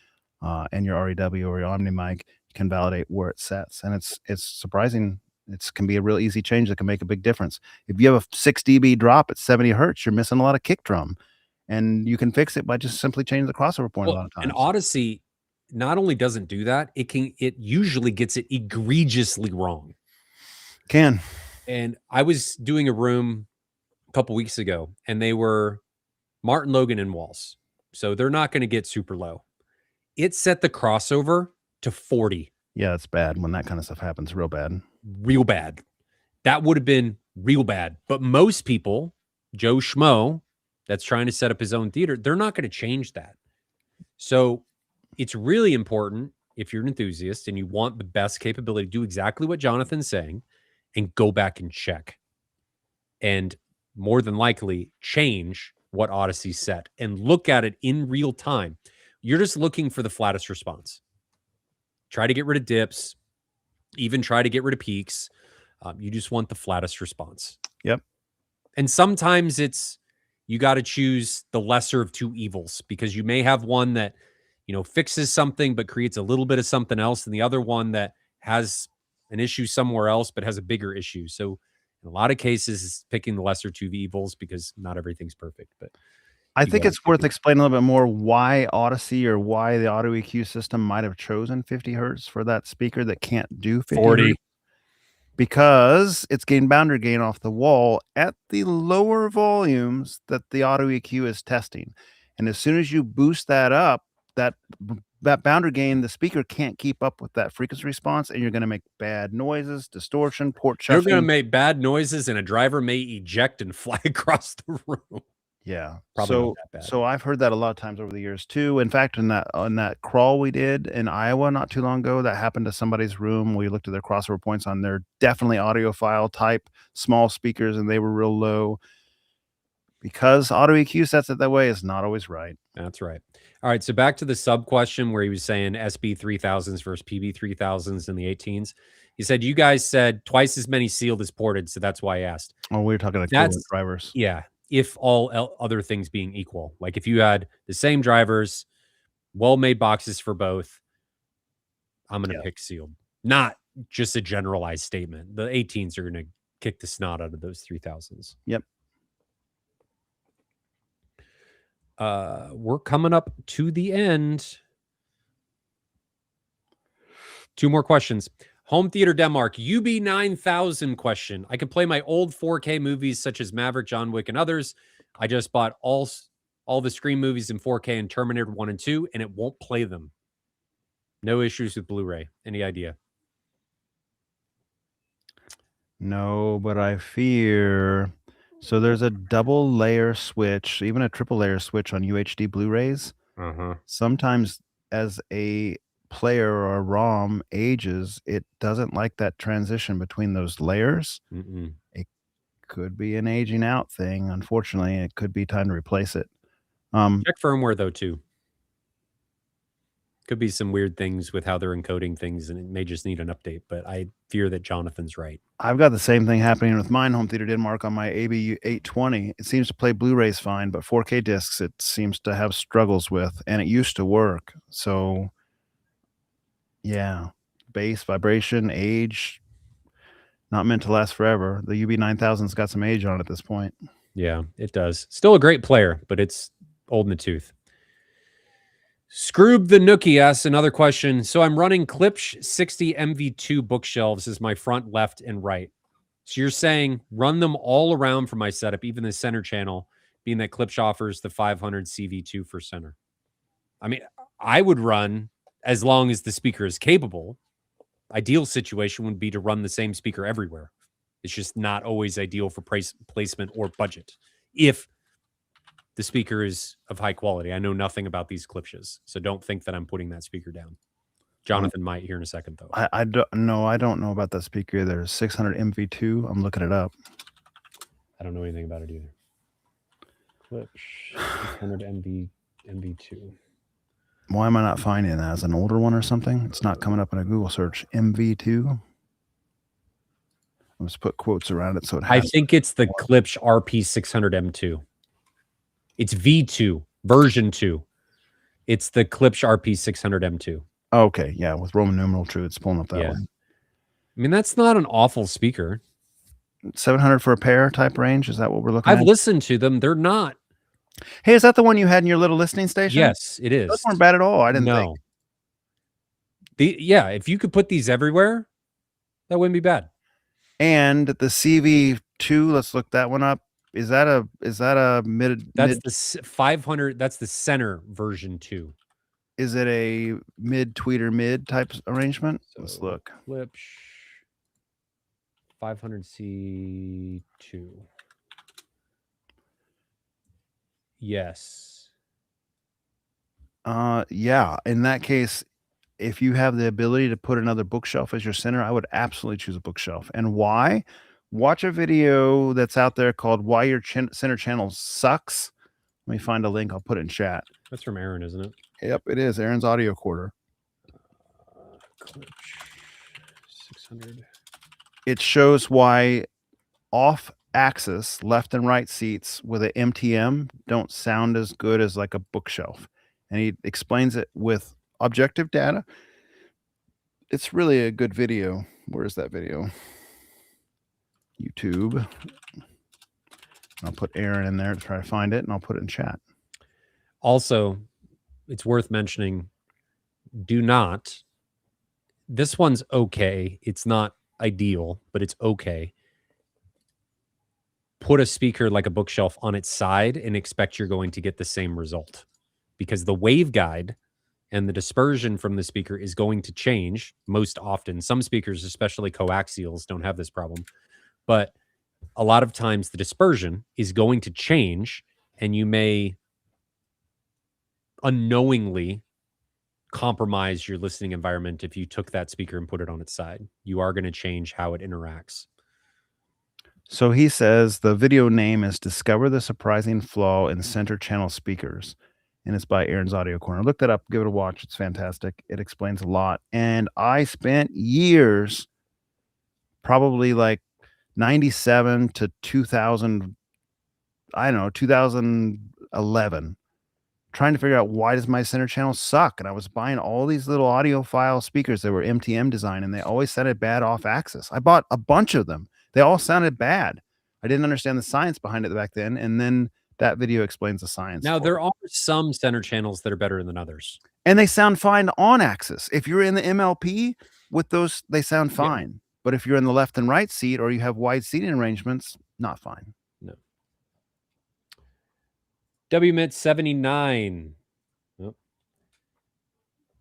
and your REW or your OmniMic can validate where it sets. And it's surprising. It can be a real easy change that can make a big difference. If you have a 6 dB drop at 70 hertz, you're missing a lot of kick drum, and you can fix it by just simply changing the crossover point a lot of An times. Odyssey not only doesn't do that, it usually gets it egregiously wrong. Can. And I was doing a room a couple weeks ago, and they were Martin Logan and Walls. So they're not going to get super low. It set the crossover to 40. Yeah, it's bad when that kind of stuff happens. Real bad. Real bad. That would have been real bad. But most people, Joe Schmo, that's trying to set up his own theater, they're not going to change that. So it's really important if you're an enthusiast and you want the best capability, do exactly what Jonathan's saying and go back and check. And more than likely change what Odyssey set and look at it in real time. You're just looking for the flattest response. Try to get rid of dips, even try to get rid of peaks. You just want the flattest response. Yep. And sometimes you got to choose the lesser of two evils because you may have one that, fixes something but creates a little bit of something else, and the other one that has an issue somewhere else but has a bigger issue. So in a lot of cases, it's picking the lesser two evils because not everything's perfect. But I think it's worth explaining a little bit more why Odyssey or why the auto EQ system might have chosen 50 hertz for that speaker that can't do 50 40. hertz. Because it's getting boundary gain off the wall at the lower volumes that the auto EQ is testing. And as soon as you boost that up, that boundary gain, the speaker can't keep up with that frequency response, and you're going to make bad noises, distortion, port You're chuffing. going to make bad noises, and a driver may eject and fly across the room. Yeah. Probably not that bad. So I've heard that a lot of times over the years too. In fact, on that crawl we did in Iowa not too long ago, that happened to somebody's room. We looked at their crossover points on their definitely audiophile type small speakers, and they were real low. because auto EQ sets it that way is not always right. That's right. All right. So back to the sub question where he was saying SB 3000s versus PB 3000s in the 18s. He said, you guys said twice as many sealed as ported. So that's why I asked. Oh, we were talking equivalent That's, drivers. yeah. If all other things being equal, like if you had the same drivers, well made boxes for both, I'm going to pick sealed. Not just a generalized statement. The 18s are going to kick the snot out of those 3000s. Yep. We're coming up to the end. 2 more questions. Home Theater Denmark, UB9000 question. I can play my old 4K movies such as Maverick, John Wick, and others. I just bought all the Scream movies in 4K and Terminator 1 and 2, and it won't play them. No issues with Blu-ray. Any idea? No, but I fear. So there's a double layer switch, even a triple layer switch on UHD Blu-rays. Sometimes as a player or a ROM ages, it doesn't like that transition between those layers. It could be an aging out thing. Unfortunately, it could be time to replace it. Check firmware though too. Could be some weird things with how they're encoding things, and it may just need an update. But I fear that Jonathan's right. I've got the same thing happening with mine, Home Theater Denmark, on my AB 820. It seems to play Blu-rays fine, but 4K discs it seems to have struggles with, and it used to work. So, yeah, bass, vibration, age, not meant to last forever. The UB9000's got some age on it at this point. Yeah, it does. Still a great player, but it's old in the tooth. Scroob the Nookie asks another question. So I'm running Klipsch 60 MV2 bookshelves as my front, left, and right. So you're saying run them all around for my setup, even the center channel, being that Klipsch offers the 500 CV2 for center. I mean, I would run as long as the speaker is capable. Ideal situation would be to run the same speaker everywhere. It's just not always ideal for price placement or budget. If the speaker is of high quality. I know nothing about these Klipsches, so don't think that I'm putting that speaker down. Jonathan might here in a second, though. I don't know about that speaker either. 600 MV2. I'm looking it up. I don't know anything about it either. Klipsch 600 MV2. Why am I not finding that? As an older one or something? It's not coming up in a Google search. MV2. Let's put quotes around it so it has. I think it's the Klipsch RP600M2. It's V2, version 2. It's the Klipsch RP600M2. Okay, yeah, with Roman numeral true, it's pulling up that way. I mean, that's not an awful speaker. 700 for a pair type range? Is that what we're looking at? I've listened to them. They're not. Hey, is that the one you had in your little listening station? Yes, it is. Those weren't bad at all. I didn't think. Yeah, if you could put these everywhere, that wouldn't be bad. And the CV2, let's look that one up. Is that a mid? That's the 500. That's the center version 2. Is it a mid tweeter mid type arrangement? So let's look. Klipsch 500C2. Yes. Yeah. In that case, if you have the ability to put another bookshelf as your center, I would absolutely choose a bookshelf. And why? Watch a video that's out there called "Why Your Center Channel Sucks." Let me find a link. I'll put it in chat. That's from Aaron, isn't it? Yep, it is. Aaron's audio quarter. 600. It shows why off-axis left and right seats with an MTM don't sound as good as like a bookshelf. And he explains it with objective data. It's really a good video. Where's that video? YouTube. I'll put Aaron in there to try to find it, and I'll put it in chat. Also, it's worth mentioning, this one's okay. It's not ideal, but it's okay. Put a speaker like a bookshelf on its side and expect you're going to get the same result, because the waveguide and the dispersion from the speaker is going to change most often. Some speakers, especially coaxials, don't have this problem, but a lot of times the dispersion is going to change, and you may unknowingly compromise your listening environment if you took that speaker and put it on its side. You are going to change how it interacts. So he says the video name is Discover the Surprising Flaw in Center Channel Speakers. And it's by Aaron's Audio Corner. Look that up, give it a watch. It's fantastic. It explains a lot. And I spent years, probably like 97 to 2000, I don't know, 2011, trying to figure out why does my center channel suck? And I was buying all these little audiophile speakers that were MTM design, and they always sounded bad off axis. I bought a bunch of them. They all sounded bad. I didn't understand the science behind it back then. And then that video explains the science. Now, for there it. are some center channels that are better than others. And they sound fine on axis. If you're in the MLP with those, they sound Yeah. fine. But if you're in the left and right seat or you have wide seating arrangements, not fine. No. WMIT79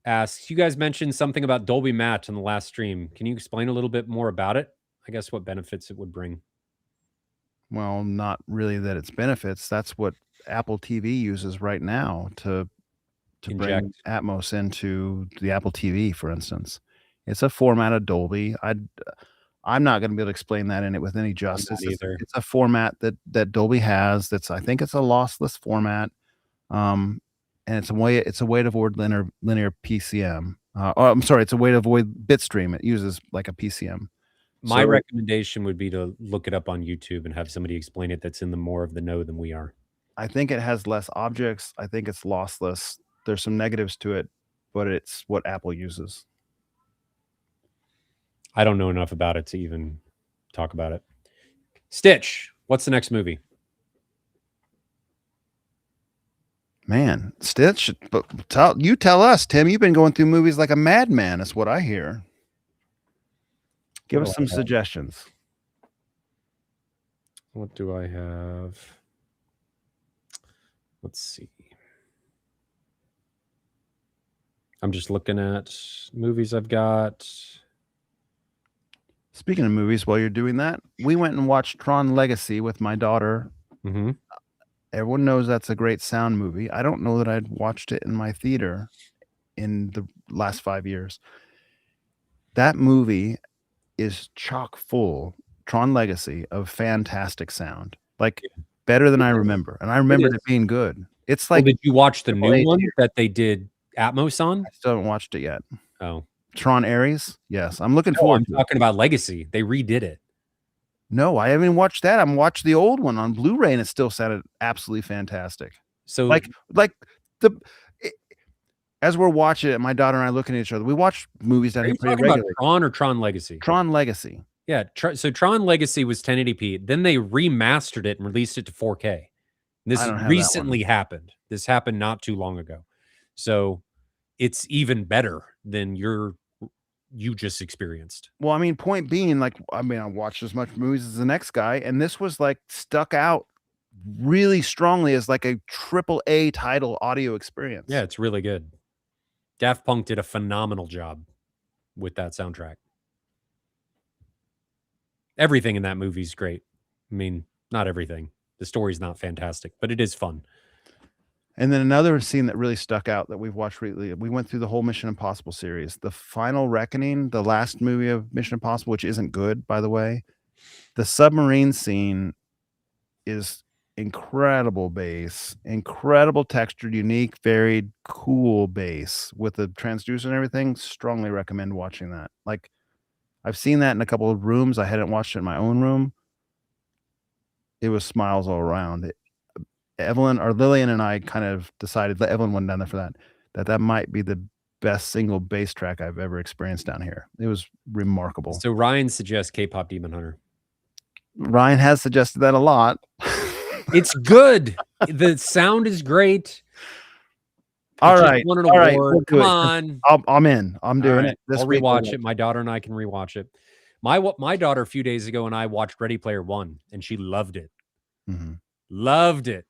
asks, you guys mentioned something about Dolby Match in the last stream. Can you explain a little bit more about it? I guess what benefits it would bring. Well, not really that it's benefits. That's what Apple TV uses right now to bring Inject. Atmos into the Apple TV, for instance. It's a format of Dolby. I'm not going to be able to explain that in it with any justice. either. It's a format that Dolby has. I think it's a lossless format, and it's a way to avoid linear PCM. I'm sorry, it's a way to avoid bitstream. It uses like a PCM. My recommendation would be to look it up on YouTube and have somebody explain it that's in the more of the know than we are. I think it has less objects. I think it's lossless. There's some negatives to it, but it's what Apple uses. I don't know enough about it to even talk about it. Stitch, what's the next movie? Man, Stitch, but tell us, Tim. You've been going through movies like a madman, is what I hear. Give us some suggestions. What do I have? Let's see. I'm just looking at movies I've got. Speaking of movies, while you're doing that, we went and watched Tron Legacy with my daughter. Mm-hmm. Everyone knows that's a great sound movie. I don't know that I'd watched it in my theater in the last 5 years. That movie is chock full, Tron Legacy, of fantastic sound. Like better than I remember. And I remembered it being good. It's like, did you watch the new one that they did Atmos on? I still haven't watched it yet. Oh. Tron Ares? Yes. I'm looking forward to it. I'm talking about Legacy. They redid it. No, I haven't even watched that. I'm watched the old one on Blu-ray, and it still sounded absolutely fantastic. So as we're watching it, my daughter and I looking at each other. We watch movies down here pretty regularly. About Tron or Tron Legacy? Tron Legacy. Yeah. So Tron Legacy was 1080p. Then they remastered it and released it to 4K. This recently happened. This happened not too long ago. So it's even better than you just experienced. Well, I mean, point being, I watched as much movies as the next guy, and this was like stuck out really strongly as like a AAA title audio experience. Yeah, it's really good. Daft Punk did a phenomenal job with that soundtrack. Everything in that movie is great. I mean, not everything. The story's not fantastic, but it is fun. And then another scene that really stuck out that we've watched recently, we went through the whole Mission Impossible series. The Final Reckoning, the last movie of Mission Impossible, which isn't good, by the way. The submarine scene is incredible bass, incredible textured, unique, varied, cool bass with the transducer and everything. Strongly recommend watching that. Like, I've seen that in a couple of rooms. I hadn't watched it in my own room. It was smiles all around. Lillian and I kind of decided, Evelyn went down there for that might be the best single bass track I've ever experienced down here. It was remarkable. So Ryan suggests K-pop Demon Hunter. Ryan has suggested that a lot. It's good. The sound is great. All right. We'll Come on. I'm in. I'm doing it. I'll rewatch it. My daughter and I can rewatch it. My daughter a few days ago and I watched Ready Player One, and she loved it. Mm-hmm. Loved it.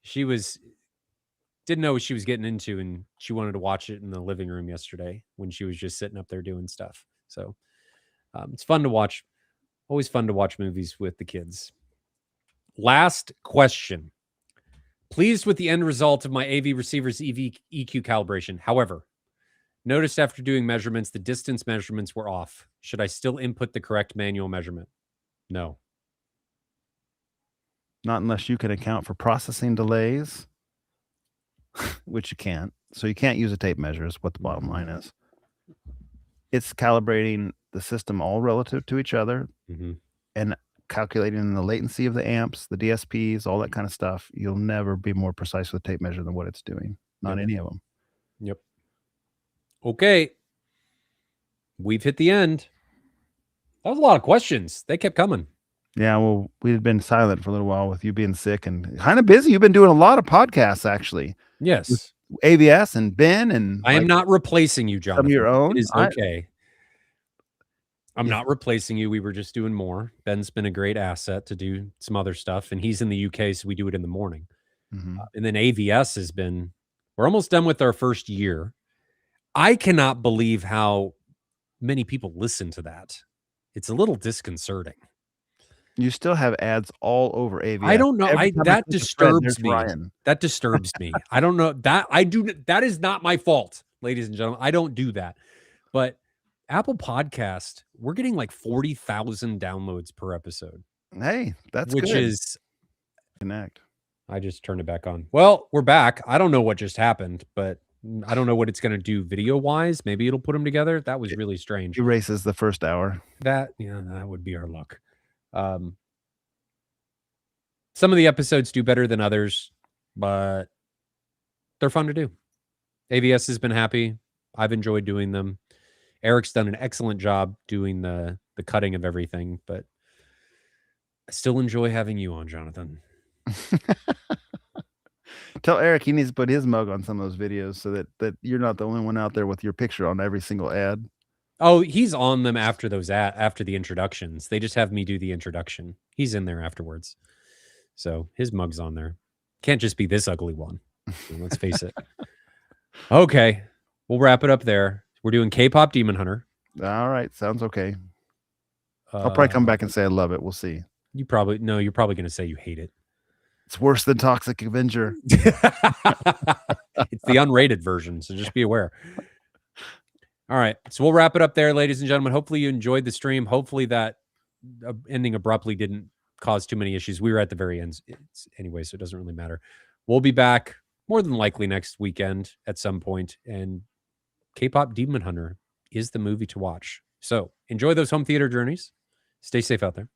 She didn't know what she was getting into, and she wanted to watch it in the living room yesterday when she was just sitting up there doing stuff. So it's fun to watch. Always fun to watch movies with the kids. Last question. Pleased with the end result of my AV receiver's EQ calibration. However, noticed after doing measurements, the distance measurements were off. Should I still input the correct manual measurement? No. Not unless you can account for processing delays, which you can't. So you can't use a tape measure is what the bottom line is. It's calibrating the system all relative to each other Mhm. and calculating the latency of the amps, the DSPs, all that kind of stuff. You'll never be more precise with a tape measure than what it's doing. Not Yep. any of them. Yep. Okay. We've hit the end. That was a lot of questions. They kept coming. Yeah, well, we had been silent for a little while with you being sick and kind of busy. You've been doing a lot of podcasts actually with Yes. AVS and Ben and I am like not replacing you, some of Jonathan. your It own. is okay. I'm Yes. not replacing you. We were just doing more. Ben's been a great asset to do some other stuff, and he's in the UK, so we do it in the morning. Mhm. And then AVS has been, we're almost done with our first year. I cannot believe how many people listen to that. It's a little disconcerting. You still have ads all over I AVS. don't know. Every time I That click a thread, disturbs there's me. Ryan. That disturbs me. I don't know. That is not my fault, ladies and gentlemen. I don't do that. But Apple Podcast, we're getting like 40,000 downloads per episode, Hey, that's which good. is, Connect. I just turned it back on. Well, we're back. I don't know what just happened, but I don't know what it's going to do video wise. Maybe it'll put them together. That was really strange. Erases the first hour. That would be our luck. Some of the episodes do better than others, but they're fun to do. AVS has been happy. I've enjoyed doing them. Eric's done an excellent job doing the cutting of everything, but I still enjoy having you on, Jonathan. Tell Eric he needs to put his mug on some of those videos so that you're not the only one out there with your picture on every single ad. Oh, he's on them after after the introductions. They just have me do the introduction. He's in there afterwards. So his mug's on there. Can't just be this ugly one. Let's face it. Okay. We'll wrap it up there. We're doing K-pop Demon Hunter. All right, sounds okay. I'll probably come back and say I love it. We'll see. You're probably going to say you hate it. It's worse than Toxic Avenger. It's the unrated version, so just be aware. All right. So we'll wrap it up there, ladies and gentlemen. Hopefully you enjoyed the stream. Hopefully that ending abruptly didn't cause too many issues. We were at the very end anyway, so it doesn't really matter. We'll be back more than likely next weekend at some point, and K-pop Demon Hunter is the movie to watch. So enjoy those home theater journeys. Stay safe out there.